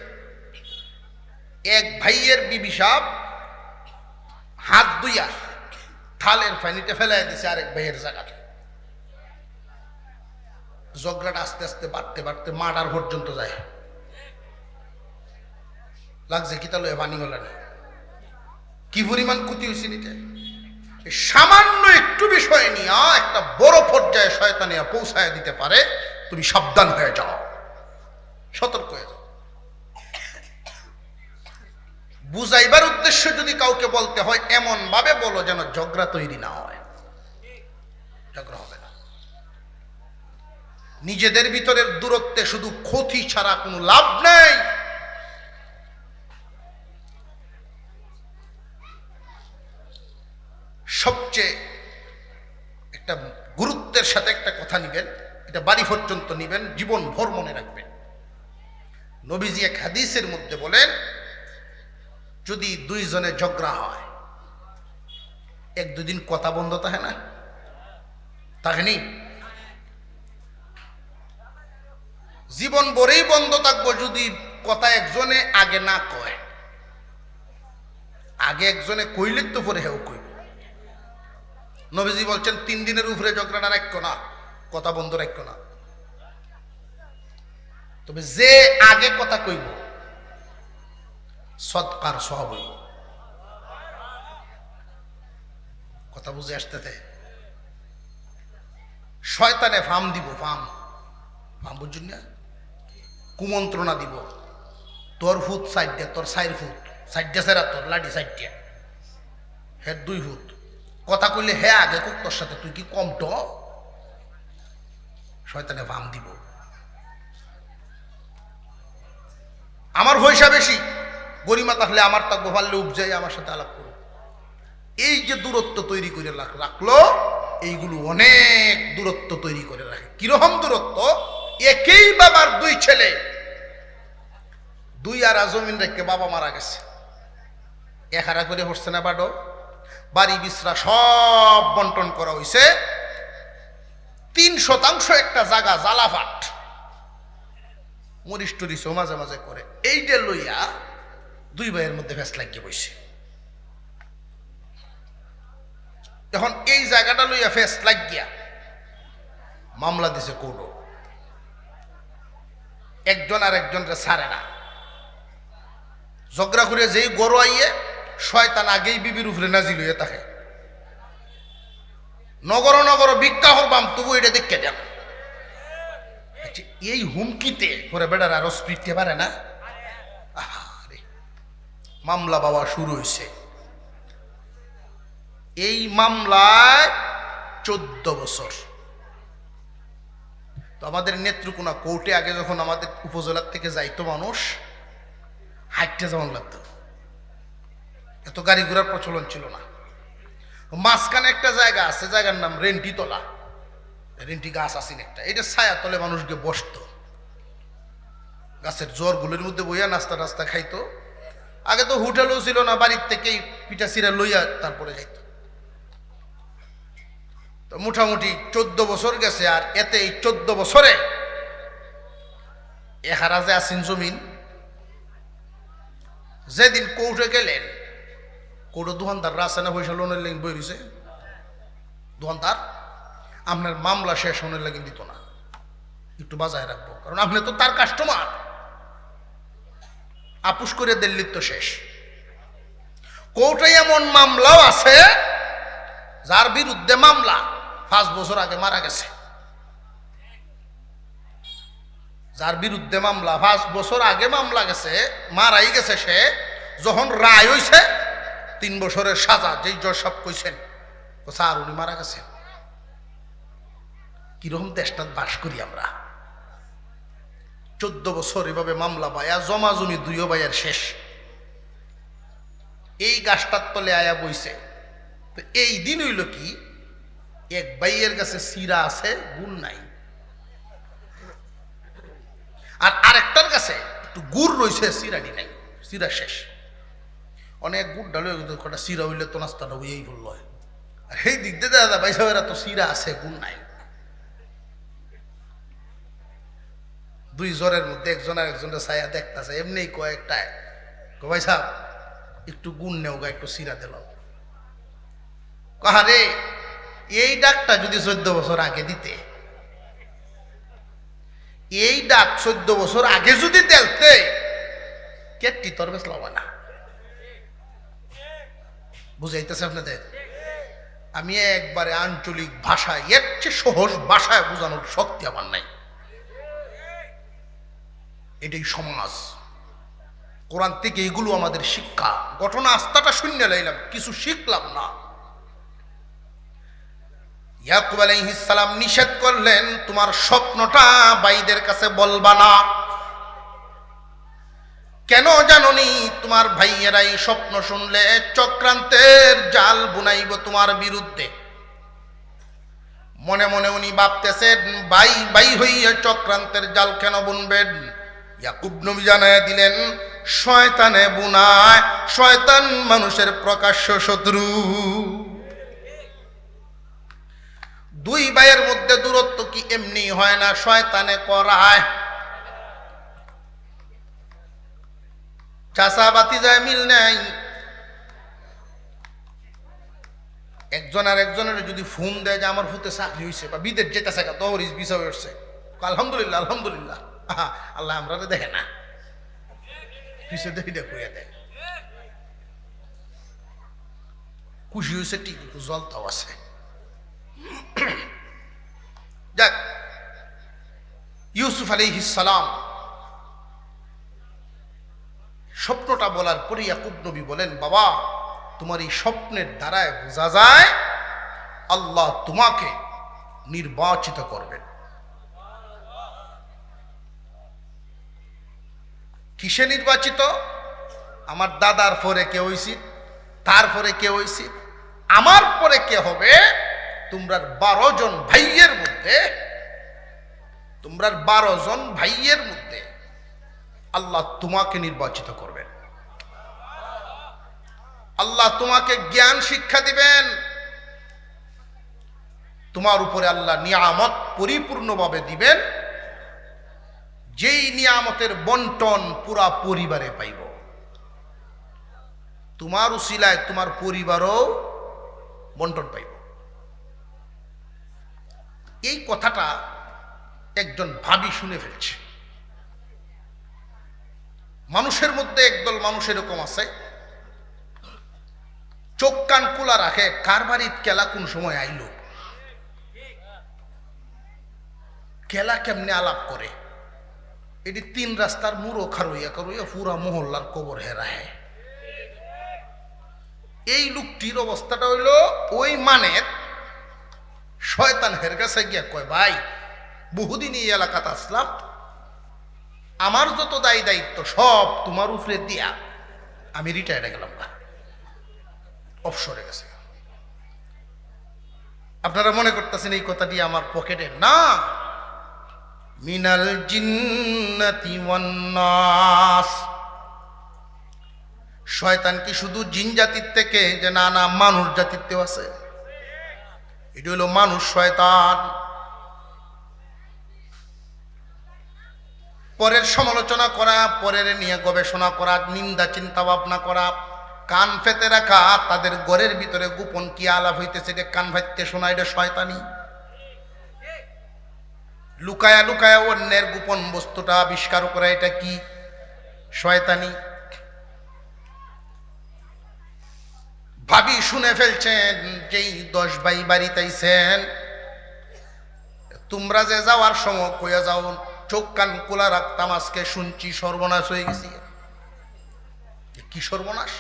এক ভাইয়ের বিবি সাহেব হাত দুইয়া থালের পানিতে ফেলাই দিছে আরেক ভাইয়ের জায়গাটা ঝগড়াটা আস্তে আস্তে বাড়তে বাড়তে মার্ডার পর্যন্ত যায় লাগছে কি তাহলে পানি হলো না কি পরিমাণ ক্ষতি হয়েছে এটা সামান্য একটু বিষয় নিয়ে একটা বড় পর্যায়ে শয়তানিয়া পৌঁছায় দিতে পারে তুমি সাবধান হয়ে যাও, সতর্ক হয়ে যাও। বুঝাইবার উদ্দেশ্য যদি কাউকে বলতে হয় এমন ভাবে বলো যেন ঝগড়া তৈরি না হয়, ঝগড়া হবে না। নিজেদের ভিতরের দূরত্বে শুধু ক্ষতি ছাড়া কোনো লাভ নেই। সবচেয়ে একটা গুরুত্বের সাথে একটা কথা নিবেন, এটা বাড়ি পর্যন্ত নিবেন, জীবন ভর মনে রাখবেন। নবীজি এক হাদিসের মধ্যে বলেন, যদি দুইজনে ঝগড়া হয়, এক দুদিন কথা বন্ধ থাকে না, থাকেনি? জীবন ভরেই বন্ধ থাকবো যদি কথা একজনে আগে না কয়। আগে একজনে কইলে তো পরে হেউ কইব। নবীজি বলছেন 3 দিনের উপরে ঝগড়াটা রাখো না, কথা বন্ধ রাখো না। তবে যে আগে কথা কইব সদকার সওয়াব হইব। কথা বুঝে আসতেছে? শয়তানে ফার্ম দিব, ফার্ম বুঝুন না, কুমন্ত্রণা দিব, তোর ফুট 4 তোর 4 ফুট, 4 সেরা তোর লাঠি 4 হে 2 ফুট। কথা কইলে হে আগে কোক তোর সাথে, তুই কি কম ট? শয়তানে ফার্ম দিব। আমার পয়সা বেশি, গরিমা থাকলে আমার থাকবো, পারলে উপজাই আমার সাথে আলাপ করো। এই যে দূরত্ব তৈরি করে রাখলো, এইগুলো অনেক দূরত্ব তৈরি করে রাখে। কিরকম দূরত্ব? একই বাবার 2 ছেলে, 2 আরা জমিন রেখে বাবা মারা গেছে, 1 আরা করে হচ্ছে না বাডো, বাড়ি বিছরা সব বন্টন করা হয়েছে। 3% একটা জায়গা জালাফাট, মরিচ টরিচ মাঝে মাঝে করে। এইটা লইয়া 2 ভাইয়ের মধ্যে ফেস লাগিয়ে বসে। এখন এই জায়গাটা লইয়া ফেস লাগিয়া মামলা দিছে কোর্টও। একজন আর একজনকে ছাড়ে না, ঝগড়া করে যেই গরু আইয়ে শয়তান আগেই বিবির উপরে নাজিল হইয়া থাকে। নগর নগর ভিক্ষা হরবাম, তবু এটা দেখে দেন। এই হুমকিতে পরে বেড়ার আরো স্পিডতে পারে না। আরে মামলা বাবা শুরু হয়েছে। এই মামলায় 14 বছর। তো আমাদের নেত্রকোনা কোর্টে আগে যখন আমাদের উপজেলার থেকে যাইতো মানুষ, হাঁটতে যেমন লাগতো, এত গাড়ি ঘোড়ার প্রচলন ছিল না। মাঝখানে একটা জায়গা আছে, জায়গার নাম রেন্টিতলা, রেন্টি গাছ আছেন একটা, এটা ছায়া তলে মানুষ গিয়ে বসতো, গাছের জোরগুলোর মধ্যে বইয়া নাস্তা টাস্তা খাইতো। আগে তো হোটেলও ছিল না, বাড়ির থেকেই পিঠা চিরা লইয়া তারপরে যাইতো। তো মোটামুটি 14 বছর গেছে। আর এতে এই 14 বছরে 1 আরা যে আসিন জমিন, যেদিন কোর্টে গেলেন, কোর্টে দোকানদার রাস্তানা পয়সা লোনের লেগে বই রয়েছে। দোকানদার আপনার মামলা শেষ হনের লেগে দিত না, একটু বাজায় রাখবো, কারণ আপনি তো তার কাস্টমার। আপুস করে দিল্লির তো শেষ। কোর্টে এমন মামলাও আছে যার বিরুদ্ধে মামলা 5 বছর আগে মারা গেছে। যার বিরুদ্ধে মামলা 5 বছর আগে মামলা গেছে, মারাই গেছে, সে যখন রায় হইছে 3 বছরের সাজা, যেই জজ সব কইছেন, স্যার উনি মারা গেছেন। কিরকম দেশটা বাস করি আমরা। 14 বছর এভাবে মামলা পায়া, জমা জমি 2 ভাইয়ের শেষ। এই গাছটার তলে আয়া বইছে। তো এই দিন হইল কি, এক ভাইয়ের কাছে সিরা আছে, গুড় নাই, আর আরেকটার কাছে একটু গুড় রয়েছে, সিরাটি নাই, সিরা শেষ। অনেক গুড় ডাল কটা সিরা হইলে তো নাস্তাটা হইয়াই বলল। আর সেই দিক দিয়ে দাদা ভাই সাহেবেরা তো সিরা আছে, গুড় নাই। 2 জ্বরের মধ্যে একজন আর একজনের ছায়া দেখতেছে, এমনি কয়েকটা ভাই সাহেব একটু গুড় নেও গা, একটু সিরা দিল। কাহারে এই ডাকটা যদি 14 বছর আগে দিতে, এই ডাক 14 বছর আগে যদি দেলতে, কেটটি তোর বেশ লব না। বুঝাইতেছে আপনাদের? আমি একবারে আঞ্চলিক ভাষায়, এর চেয়ে সহজ ভাষায় বোঝানোর শক্তি আমার নাই। এটাই সমাজ। কোরআন থেকে এগুলো আমাদের শিক্ষা। ঘটনা আস্থাটা শূন্য লাইলাম, কিছু শিখলাম না। ইয়াকুব আলাইহিস সালাম নিষেধ করলেন, তোমার স্বপ্নটা ভাইদের কাছে বলবা না। কেন জানোনি? তোমার ভাইয়েরাই স্বপ্ন শুনলে চক্রান্তের জাল বুনাইব তোমার বিরুদ্ধে। মনে মনে উনি ভাবতেছেন, ভাই হইয়া চক্রান্তের জাল কেন বুনবেন? ইয়াকুব নবী জানায়া দিলেন, শয়তানে বুনায়, শয়তান মানুষের প্রকাশ্য শত্রু। দুই ভাইয়ের মধ্যে দূরত্ব কি এমনি হয় না, শয়তানে করায়। চাচা বাতিজায় মিল নাই। একজন আর একজনের যদি ফোন দেয় যে আমার ফুতে চাকরি হয়েছে বা বিদেশ যেতেছে, তহরিস বিষয় হচ্ছে, আলহামদুলিল্লাহ আলহামদুলিল্লাহ, আল্লাহ আমরা দেখে না, পিছিয়ে দেখি দেখুয়া দেয়। খুশি হয়েছে ঠিক, জলটাও আছে। যাক, ইউসুফ আলাইহিস সালাম স্বপ্নটা বলার পরে ইয়াকুব নবী বলেন, বাবা, তোমার এই স্বপ্নের দ্বারায় বোঝা যায় আল্লাহ তোমাকে নির্বাচিত করবেন। কিসে নির্বাচিত? আমার দাদার পরে কে হইছি, তারপরে কে হইছি, আমার পরে কে হবে? তোমরা 12 জন ভাইয়ের মধ্যে, তোমরা 12 জন ভাইয়ের মধ্যে আল্লাহ তোমাকে নির্বাচিত করবেন। আল্লাহ তোমাকে জ্ঞান শিক্ষা দিবেন। তোমার উপরে আল্লাহ নিয়ামত পরিপূর্ণভাবে দিবেন, যেই নিয়ামতের বন্টন পুরা পরিবারে পাইব। তোমার উসিলায় তোমার পরিবারও বন্টন পাইব। এই কথাটা একজন ভাবি শুনে ফেলছে। মানুষের মধ্যে একদল মানুষ এরকম আছে, চোখ কান খোলা রাখে, কার বাড়ির কেলা কোন সময় আইলো, কেলা কেমনে আলাপ করে, এটি 3 রাস্তার মুড়ো খারইয়া খারইয়া পুরা মহল্লার কবর হেরায়। এই লোকটির অবস্থাটা হইল ওই মানের শয়তান হের কাছে গিয়া কয়, ভাই, বহুদিন এই এলাকাতে আসলাম, আমার যত দায়ী দায়িত্ব সব তোমার উপরে দিয়া আমি রিটায়ার্ডে গেলাম না, অবসরে গেছে। আপনারা মনে করতেছেন এই কথাটি আমার পকেটে না। মিনাল জিন্নাতি ওয়ান নাস। শয়তান কি শুধু জিন জাতির থেকে? যে না না, মানুষ জাতিতেও আছে। এটা হলো মানুষ শয়তান। পরের সমালোচনা করা, পরের নিয়ে গবেষণা করা, নিন্দা চিন্তা ভাবনা করা, কান পেতে রাখা, তাদের ঘরের ভিতরে গোপন কি আলাপ হইতেছে এটা কান ভাইতে শোনা, এটা শয়তানি। লুকায়া লুকায়া অন্যের গোপন বস্তুটা আবিষ্কার করা, এটা কি? শয়তানি। ভাবি শুনে ফেলছেন, যেই 10 ভাই বাড়িতে আইছেন, তোমরা যে যাওয়ার সময় কইয়া যাও চোখ কান খোলা রাখতাম, আজকে শুনছি সর্বনাশ হয়ে গেছি। কি সর্বনাশ?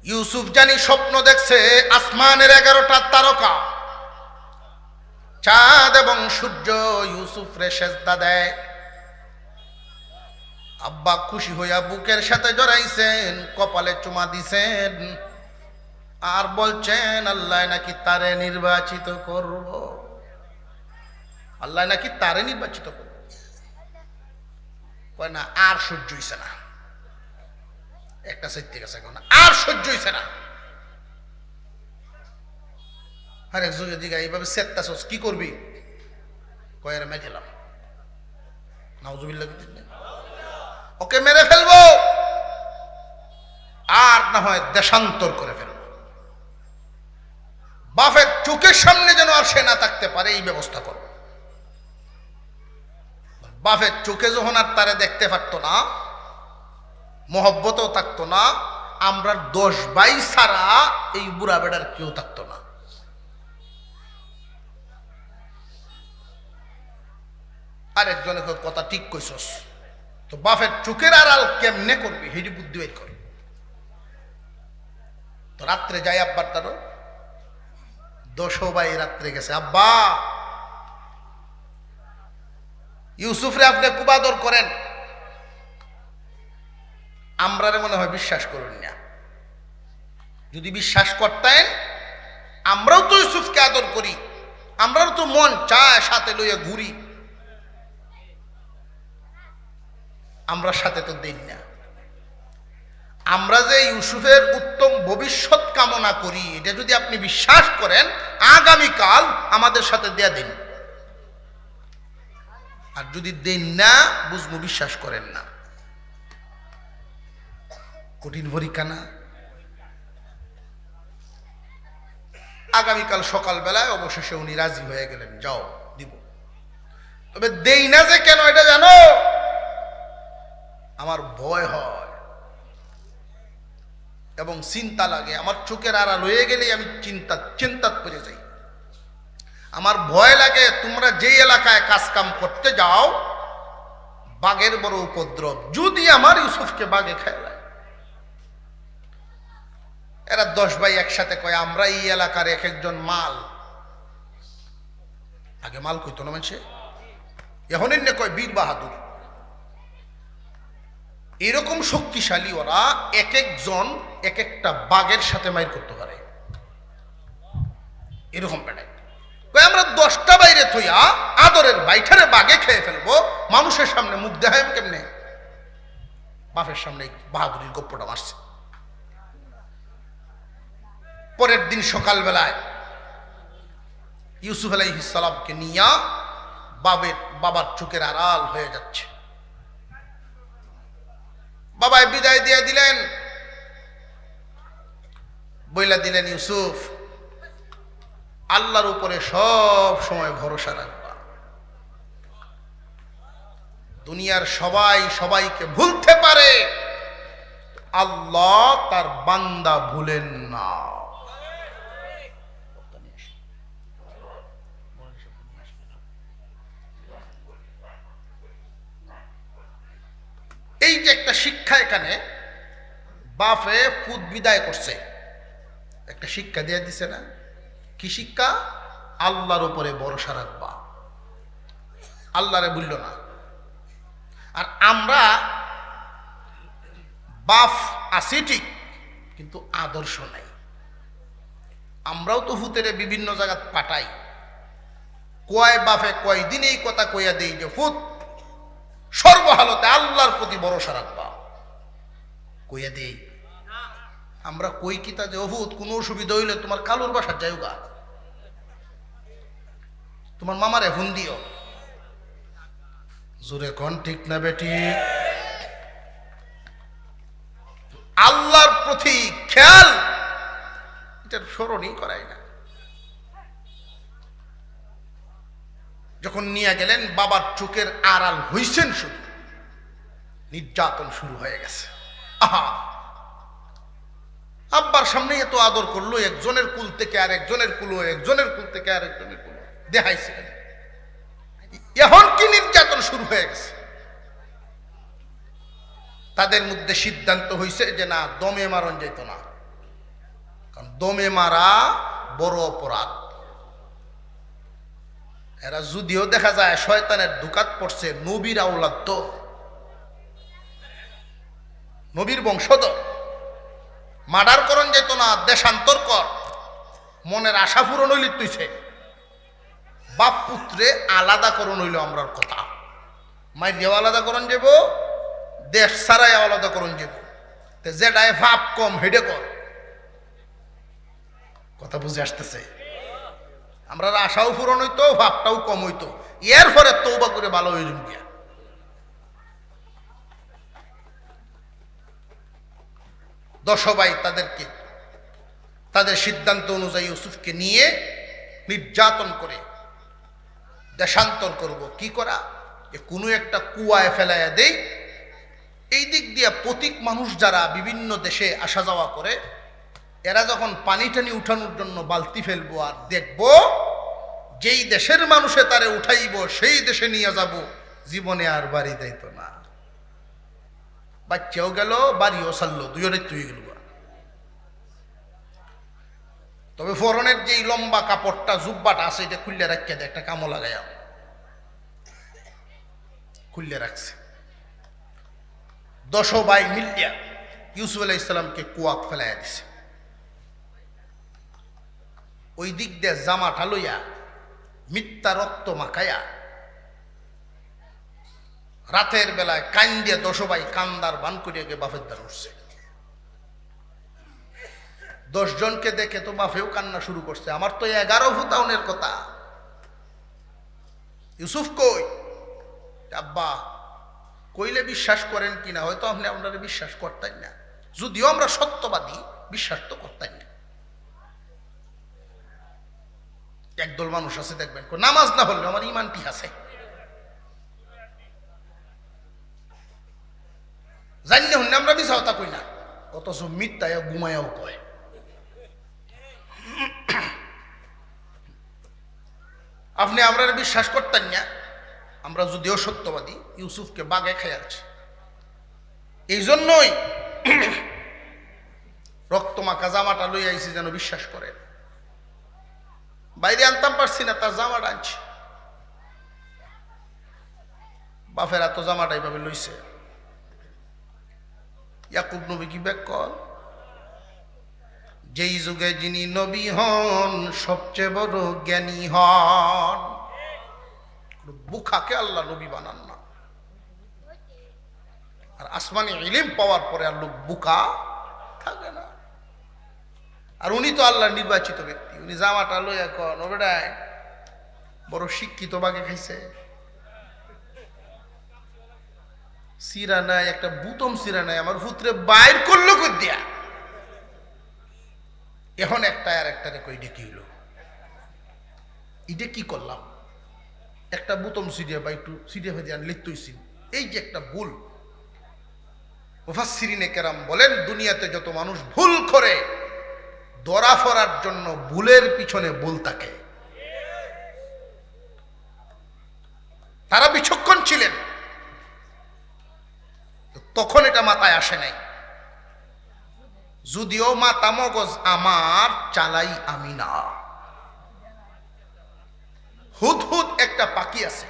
ইউসুফ জানি স্বপ্ন দেখছে আসমানের 11টা তারকা, চাঁদ এবং সূর্য ইউসুফরে সেজদা দেয়। আব্বা খুশি হইয়া বুকের সাথে জড়াইছেন, কপালে চুমা দিছেন, আর বলছেন আল্লাহ নাকি তারে নির্বাচিত করব, আল্লাহ নাকি তারে নির্বাচিত করব। কয় না, আর সহ্য হইছে না, একটা সাইতে গেছে, আর সহ্য হইছে না। আরে যুগে দিঘা এইভাবে সেটটাছস, কি করবি? কয়ের মে গেলাম, নাউজুবিল্লাহ, ওকে মেরে ফেলবো, আর না হয় দেশান্তর করে ফেলবো, বাপের চোখের সামনে যেন আর সে না থাকতে পারে, এই ব্যবস্থা করবো। বাপের চোখে যখন আর তারে দেখতে পারতো না, মহব্বতও থাকতো না, আমরা 10 ভাই ছাড়া এই বুড়া বেড়ার কেউ থাকতো না। আরেকজনে কয় কথা ঠিক কইছস। তো বাপের চোখের আড়াল কেমনে করবি হেডি বুদ্ধি বের করে। তো রাত্রে যাই আব্বার তারও দোষো ভাই রাত্রে গেছে, আব্বা ইউসুফরে আপনি খুব আদর করেন, আমরারে মনে হয় বিশ্বাস করুন না। যদি বিশ্বাস করতেন, আমরাও তো ইউসুফকে আদর করি, আমরাও তো মন চায় সাথে লইয়া ঘুরি, আমরা সাথে তো দিন না। আমরা যে ইউসুফের উত্তম ভবিষ্যৎ কামনা করি, এটা যদি আপনি বিশ্বাস করেন, আগামীকাল আমাদের সাথে দেয়া দিন। আর যদি দেন না, বুঝবো বিশ্বাস করেন না। কঠিন পরীক্ষা না? আগামীকাল সকালবেলায় অবশেষে উনি রাজি হয়ে গেলেন, যাও দিব। তবে দেই না যে কেন এটা জানো? আমার ভয় হয় এবং চিন্তা লাগে। আমার চোখের আড়াল হয়ে গেলেই আমি চিন্তাত পড়ে যাই। আমার ভয় লাগে তোমরা যেই এলাকায় কাজ কাম করতে যাও, বাঘের বড় উপদ্রব, যদি আমার ইউসুফকে বাঘে খেলায়। এরা 10 ভাই একসাথে কয় আমরা এই এলাকার এক একজন মাল। আগে মাল কইতো না মানুষে, এখন এনে কয় বীর বাহাদুর। এরকম শক্তিশালী ওরা, এক একজন এক একটা বাঘের সাথে মাইর করতে পারে। এরকম বেড়ায় আমরা 10টা বাইরে থইয়া আদরের বাইঠারে বাঘে খেয়ে ফেলবো, মানুষের সামনে মুখ দেখায় কেমনে? বাপের সামনে বাহাদুরির গপ্পটা মারছে। পরের দিন সকালবেলায় ইউসুফ আলাইহিস সালামকে নিয়া বাবার চোখের আড়াল হয়ে যাচ্ছে। বাবাই বিদায় দিয়ে দিলেন, বইলা দিলেন, ইউসুফ আল্লাহর উপরে সব সময় ভরসা রাখবা। দুনিয়ার সবাই সবাইকে ভুলতে পারে, আল্লাহ তার বান্দা ভুলেন না। এই যে একটা শিক্ষা, এখানে বাপে পুত বিদায় করছে, একটা শিক্ষা দিয়ে দিছে না? কি শিক্ষা? আল্লাহর উপরে ভরসা রাখবা, আল্লাহরে ভুলল না। আর আমরা বাপ আছি ঠিক, কিন্তু আদর্শ নাই। আমরাও তো ফুতেরে বিভিন্ন জায়গা পাঠাই, কয় বাপে কয়দিন এই কথা কইয়া দেই যে ফুত সর্বহালতে আল্লাহর প্রতি ভরসা রাখবা, কইয়া দেই। আমরা কই কিতা যে অভূত কোনো অসুবিধা হইলে তোমার কালুর বাসার যাইগা, তোমার মামারে ফোন দিও। জোরে কোন ঠিক না বেটি? আল্লাহর প্রতি খেয়াল এটার স্মরণই করাই না। যখন নিয়ে গেলেন, বাবার চোখের আড়াল হইছেন, শুধু নির্যাতন শুরু হয়ে গেছে। আহা, আব্বার সামনে এত আদর করলো, একজনের কুল থেকে আর একজনের কুলো, একজনের কুল থেকে আর একজনের কুলো দেখাইছিলেন। এখন কি নির্যাতন শুরু হয়ে গেছে। তাদের মধ্যে সিদ্ধান্ত হয়েছে যে না, দমে মারণ যেত না, কারণ দমে মারা বড় অপরাধ। এরা যদিও দেখা যায় শয়তানের দুকাত পড়ছে, নবীর আওলাদ তো, নবীর বংশধর, মার্ডার করণ যেত না, দেশান্তর কর, মনের আশা পূরণ হইলে তুইছে। বাপ পুত্রে আলাদা করণ হইল আমরার কথা, মাইরিয়াও আলাদা করণ যাব, দেশ ছাড়াই আলাদা করণ যাব। যেটায় ভাব কম হেডে কর, কথা বুঝে আসতেছে? আমরা আশাও পূরণ হইতো, ভাবটাও কম হইতো, এর পরে তওবা করে ভালো হয়ে যাবে। দশভাই তাদেরকে তাদের সিদ্ধান্ত অনুযায়ী ইউসুফকে নিয়ে নির্যাতন করে দেশান্তর করব। কি করা? কোনো একটা কুয়ায় ফেলাইয়া দেই। এই দিক দিয়ে প্রতীক মানুষ যারা বিভিন্ন দেশে আসা যাওয়া করে, এরা যখন পানি টানি উঠানোর জন্য বালতি ফেলবো আর দেখবো যেই দেশের মানুষে তারে উঠাইব সেই দেশে নিয়ে যাব, জীবনে আর বাড়ি যাইতো না। বাচ্চাও গেল, বাড়িও ছাড়লো, দুজনে তুই গেল। তবে ফরনের যে লম্বা কাপড়টা জুব্বাটা আছে এটা খুললে রাখিয়া দেয়, একটা কামো লাগাইয়া খুললে রাখছে। 10 ভাই মিলিয়া ইউসুফ আলাইহিস সালামকে কুয়াক ফেলাইয়া দিছে। ওই দিক দিয়ে জামাটা লইয়া মিথ্যা রক্ত মাখাইয়া রাতের বেলায় কান দিয়ে 10 ভাই কান্দার বান করিয়া গিয়ে বাপের দ্বার উঠছে। 10 জনকে দেখে তো বাপেও কান্না শুরু করছে, আমার তো 11 ফুতাউনের কথা। ইউসুফ কই? আব্বা কইলে বিশ্বাস করেন কিনা হয়তো আপনি আপনারা বিশ্বাস করতেন না, যদিও আমরা সত্যবাদী, বিশ্বাস তো করতেন না। একদল মানুষ আছে দেখবেন নামাজ না হলে আমার ইমানটি আছে, জানি না হলে আমরা মিছা কথা কই না, অথচ মিথ্যায় ঘুমায়াও কয়। আপনি আমরা বিশ্বাস করতেন না, আমরা যদিও সত্যবাদী, ইউসুফকে বাগে খেয়ে আছে। এই জন্যই রক্তমাখা জামাটা লই আইছি যেন বিশ্বাস করেন। বাইরে আনতাম পারছি না, তার জামাটা আনছি। বাফেরা তো জামাটা এইভাবে লইছে। ইয়াকুব নবী কি ব্যাক কর, যেই যুগে যিনি নবী হন সবচেয়ে বড় জ্ঞানী হন। বুখাকে আল্লাহ নবী বানান না। আর আসমানি ইলম পাওয়ার পরে আর লোক বুকা থাকে না। আর উনি তো আল্লাহর নির্বাচিত ব্যক্তি, উনি জামাটা লই এখন ও বেটায় বড় শিক্ষিত বাগে খাইছে। সিরা নাই, একটা বুতম সিরা নাই, আমার ভূতরে বাইর করলো কই দিয়া। এখন একটা আর একটা রেখো, এটা কি হইল, এটা কি করলাম, একটা বুতম সিরিয়া বা একটু সিরিয়া ভেজে আন লিখতেইছিল। এই যে একটা ভুল, মুফাসসিরিনে কেরাম বলেন দুনিয়াতে যত মানুষ ভুল করে ধরা ফরার জন্য ভুলের পিছনে ভুল থাকে। তারা বিচক্ষণ ছিলেন, তখন এটা মাথায় আসে নাই। যদিও মাথা মগজ আমার, চালাই আমি না। হুদহুদ একটা পাখি আছে,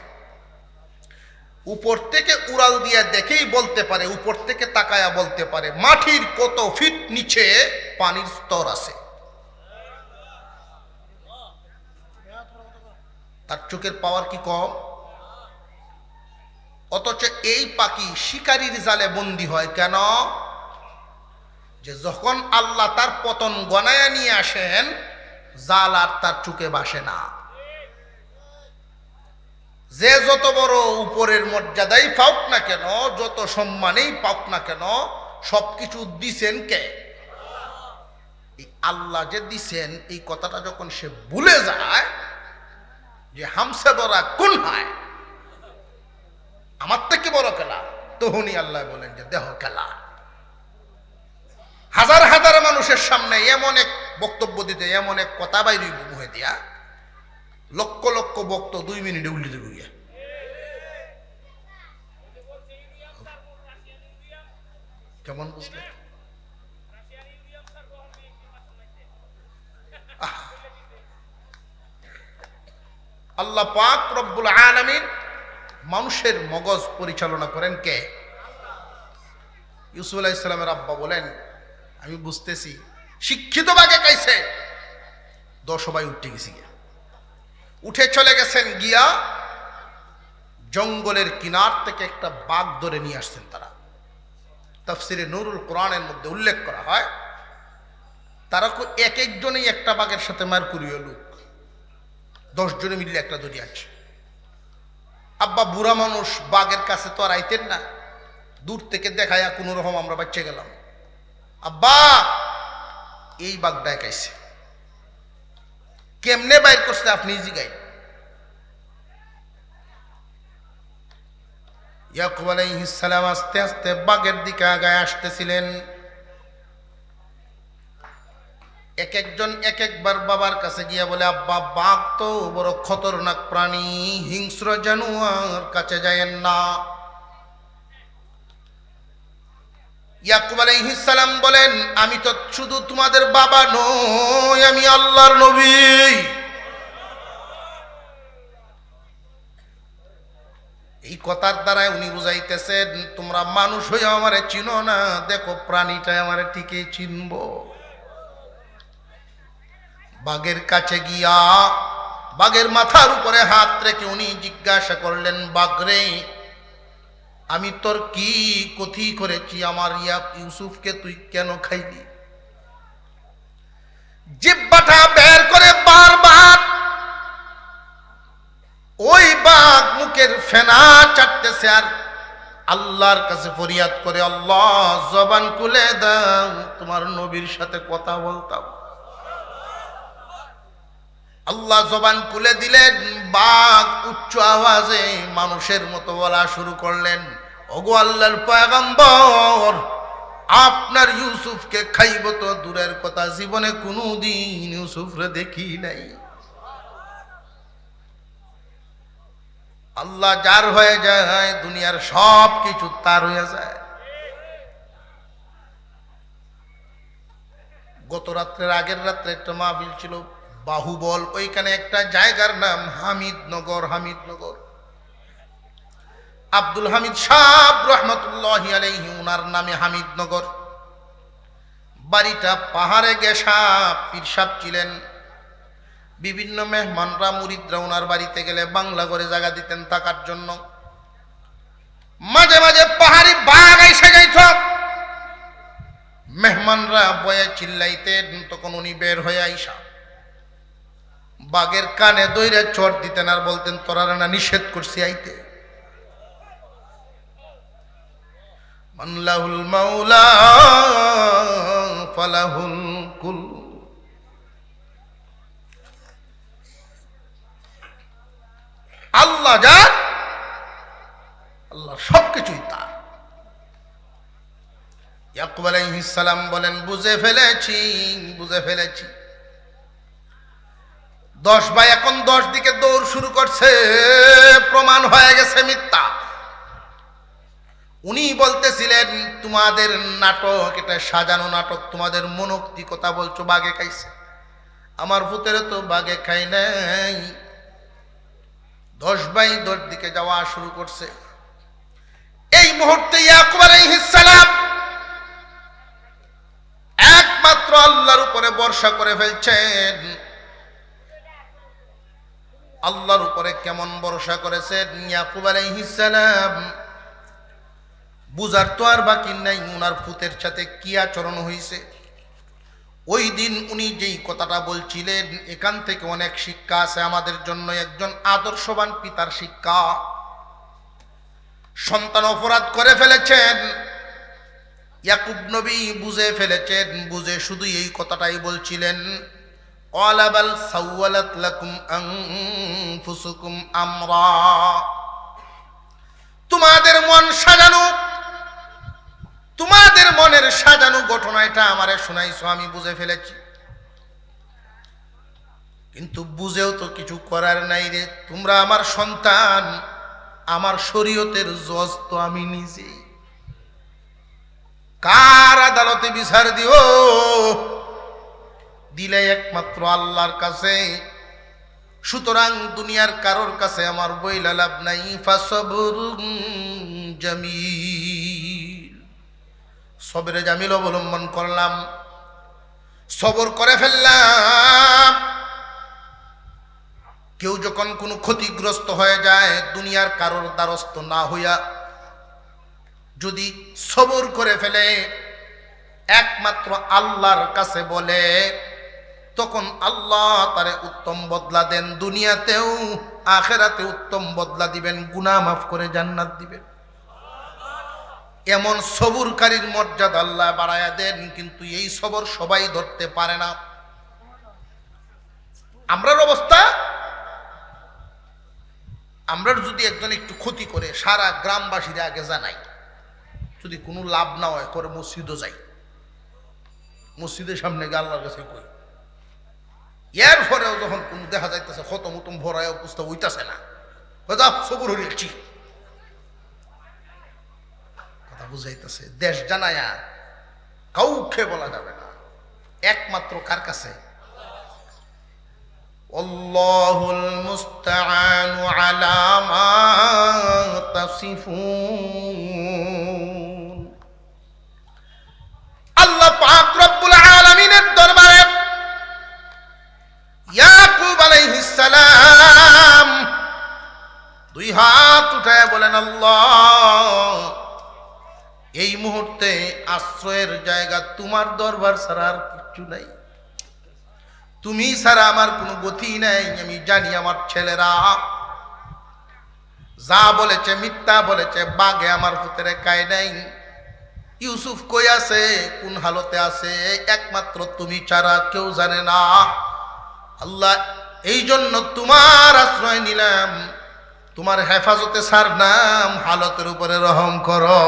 উপর থেকে উড়াল দিয়া দেখেই বলতে পারে, উপর থেকে তাকায়া বলতে পারে মাটির কত ফিট নিচে পানির স্তর আছে। তার চোখের পাওয়ার কি কম? অথচ এই পাখি শিকারীর জালে বন্দী হয় কেন? যে যখন আল্লাহ তার পতন গনায়া নিয়ে আসেন, জাল আর তার চোখে বাসে না। যে যত বড় উপরের মর্যাদাই পাওক না কেন, যত সম্মানেই পাওক না কেন, সবকিছু দিছেন কে? এই আল্লাহ যে দিছেন, এই কথাটা যখন সে ভুলে যায় যে হামসে বড়া কোন হয়, আমার থেকে বড় খেলা, তখনই আল্লাহ বলেন যে দেহ খেলা। হাজার হাজার মানুষের সামনে এমন এক বক্তব্য দিতে, এমন এক কথা বাইরে মুহে দিয়া, লক্ষ লক্ষ বক্ত 2 মিনিটে উল্টে দেবে গিয়া। কেমন বুঝলে? আল্লাহ পাক রব্বুল আলামিন মানুষের মগজ পরিচালনা করেন কে? ইউসুফ আলাইহিস সালামের আব্বা বলেন আমি বুঝতেছি শিক্ষিত বাগে কাইছে। 10 ভাই উঠে গেছি, উঠে চলে গেছেন গিয়া জঙ্গলের কিনার থেকে একটা বাঘ ধরে নিয়ে আসছেন তারা। তাফসিরে নুরুল কোরআনের মধ্যে উল্লেখ করা হয় তারা এক একজনেই একটা বাঘের সাথে মার করিও লোক, 10 জনে মিলে একটা ধরে আছে। আব্বা বুড়া মানুষ, বাঘের কাছে তো আর আইতেন না, দূর থেকে দেখায়া কোন রকম আমরা বাচ্চা গেলাম। আব্বা এই বাঘ ডাকাইছে, কেমনে বাইর করছে আপনি জিগাই। ইয়াকুব আলাইহিস সালাম আস্তে আস্তে বাঘের দিকে আগায় আসতেছিলেন। এক একজন এক একবার বাবার কাছে গিয়া বলে, আব্বা বাঘ তো বড় খতরনাক প্রাণী, হিংস্র জানোয়ার, কাছে যায়েন না। ইয়াকুব আলাইহিস সালাম বলেন, আমি তো শুধু তোমাদের বাবা নই, আমি আল্লাহর নবী। এই কথার দ্বারা উনি বুঝাইতেছেন, তোমরা মানুষ হয়ে আমারে চিনো না, দেখো প্রাণীটাই আমারে ঠিকই চিনবো। বাঘের কাছে গিয়া বাঘের মাথার উপরে হাত রেখে উনি জিজ্ঞাসা করলেন, বাঘ রে, আমি তোর কি ক্ষতি করেছি? আমার ইউসুফকে তুই কেন খাইলি? জিহ্বাটা বের করে বারবার ওই বাঘ মুখের ফেনা চাটতেছে আর আল্লাহর কাছে ফরিয়াদ করে, আল্লাহ জবান খুলে দাও, তোমার নবীর সাথে কথা বলতাম। আল্লাহ জবান খুলে দিলেন, বাঘ উচ্চ আওয়াজে মানুষের মতো বলা শুরু করলেন, ওগো আল্লাহর পয়গম্বর, আপনার ইউসুফকে খাইব তো দূরের কথা, জীবনে কোনোদিন ইউসুফরে দেখি নাই। আল্লাহ যার হয়ে যায়, দুনিয়ার সব কিছু তার হয়ে যায়। গত রাত্রের আগের রাত্রে একটা মাহফিল ছিল বাহুবল, ওইখানে একটা জায়গার নাম হামিদনগর। হামিদনগর আব্দুল হামিদ সাহেব রহমতুল্লাহি আলাইহি, উনার নামে হামিদনগর। বাড়িটা পাহাড়ে গেসা, পীর সাহেব ছিলেন। বিভিন্ন মেহমানরা মুরিদরা ওনার বাড়িতে গেলে বাংলা করে জায়গা দিতেন থাকার জন্য। মাঝে মাঝে পাহাড়ি বাঘ এসে যাইত, মেহমানরা বয়ে চিল্লাইতেন, তখন উনি বের হয়ে আইসা বাঘের কানে দইরে চট দিতেন আর বলতেন, তোরা না নিষেধ করছি আইতে। মানলাহুল মাওলা ফালাহুল কুল। আল্লাহ যার, আল্লাহ সবকিছুই তার। ইয়াকুব আলাইহিস সালাম বলেন, বুঝে ফেলেছি, বুঝে ফেলেছি। 10 ভাই এখন 10 দিকে দৌড় শুরু করছে, প্রমাণ হয়ে গেছে মিথ্যা। উনি বলতেছিলেন, তোমাদের নাটক, এটা সাজানো নাটক, তোমাদের মনোক্তি কথা বলছো, বাঘে খাইছে। আমার ভূতের তো বাঘে খাই নাই। 10 ভাই 10 দিকে যাওয়া শুরু করছে। এই মুহূর্তে ইয়াকুব আলাইহিস সালাম একমাত্র আল্লাহর উপরে ভরসা করে ফেলছেন। আল্লাহর উপরে কেমন ভরসা করেছেন ইয়াকুব আলাইহিস সালাম, বুঝার তো আর বাকি নাই উনার পুতের সাথে কি আচরণ হয়েছে। ওই দিন উনি যেই কথাটা বলছিলেন, এখান থেকে অনেক শিক্ষা আছে আমাদের জন্য। একজন আদর্শবান পিতার শিক্ষা। সন্তান অপরাধ করে ফেলেছেন, ইয়াকুব নবী বুঝে ফেলেছেন, বুঝে শুধু এই কথাটাই বলছিলেন, ওয়ালাবাল সাওয়ালাত লাকুম আনফুসুকুম আমরা, তোমাদের মন সাজানো, তোমাদের মনের সাজানো ঘটনা এটা আমারে শোনাইছো, আমি বুঝে ফেলেছি। কিন্তু বুঝেও তো কিছু করার নাই রে, তোমরা আমার সন্তান, আমার শরীয়তের জজ তো আমি নিজেই। কার আদালতে বিচার দিও? দিলে একমাত্র আল্লাহর কাছে। সুতরাং দুনিয়ার কারোর কাছে আমার বইলা লাভ নাই। ফাসবরুন জামিল, সবরে জামিল অবলম্বন করলাম, সবর করে ফেললাম। কেউ যখন কোনো ক্ষতিগ্রস্ত হয়ে যায়, দুনিয়ার কারোর দ্বারস্থ না হইয়া যদি সবর করে ফেলে, একমাত্র আল্লাহর কাছে বলে, তখন আল্লাহ তারে উত্তম বদলা দেন, দুনিয়াতেও আখেরাতে উত্তম বদলা দিবেন, গুনাহ মাফ করে জান্নাত দিবেন। এমন সবরকারীর মর্যাদা আল্লাহ বাড়ায়া দেন। কিন্তু এই সবর সবাই ধরতে পারে না। আমরার অবস্থা, আমরা যদি একজন একটু ক্ষতি করে সারা গ্রামবাসীরা আগে জানাই, যদি কোনো লাভ না হয় করে মসজিদও যাই, মসজিদের সামনে গিয়ে আল্লাহর কাছে কই, এর পরেও যখন কোন দেখা যাইতেছে খতম উতম ভরায় পুস্তক উইতাছে না, যা সবুর হরিয়েছি, কথা বুঝাইতেছে। দেশ জানায়া কাউকে বলা যাবে না, একমাত্র কার কাছে? আল্লাহুল মুস্তাআনু আলা মা তাসিফুন। আল্লাহ পাক রব্বুল আলামিনের দরবারে ইয়াকুব আলাইহিস সালাম দুই হাত উঠায় বলেন, আল্লাহ, এই মুহূর্তে আশ্রয়ের জায়গা তোমার দরবার ছাড়া আর কিছু নাই, তুমি ছাড়া আমার কোনো গতি নাই। আমি জানি আমার ছেলেরা যা বলেছে মিথ্যা বলেছে, বাগে আমার পুত্রে কায় নাই। ইউসুফ কই আছে, কোন হালতে আছে, একমাত্র তুমি ছাড়া কেউ জানে না। আল্লাহ, এই জন্য তোমার আশ্রয় নিলাম, তোমার হেফাজতে ছাড়লাম, হালতের উপরে রহম করো।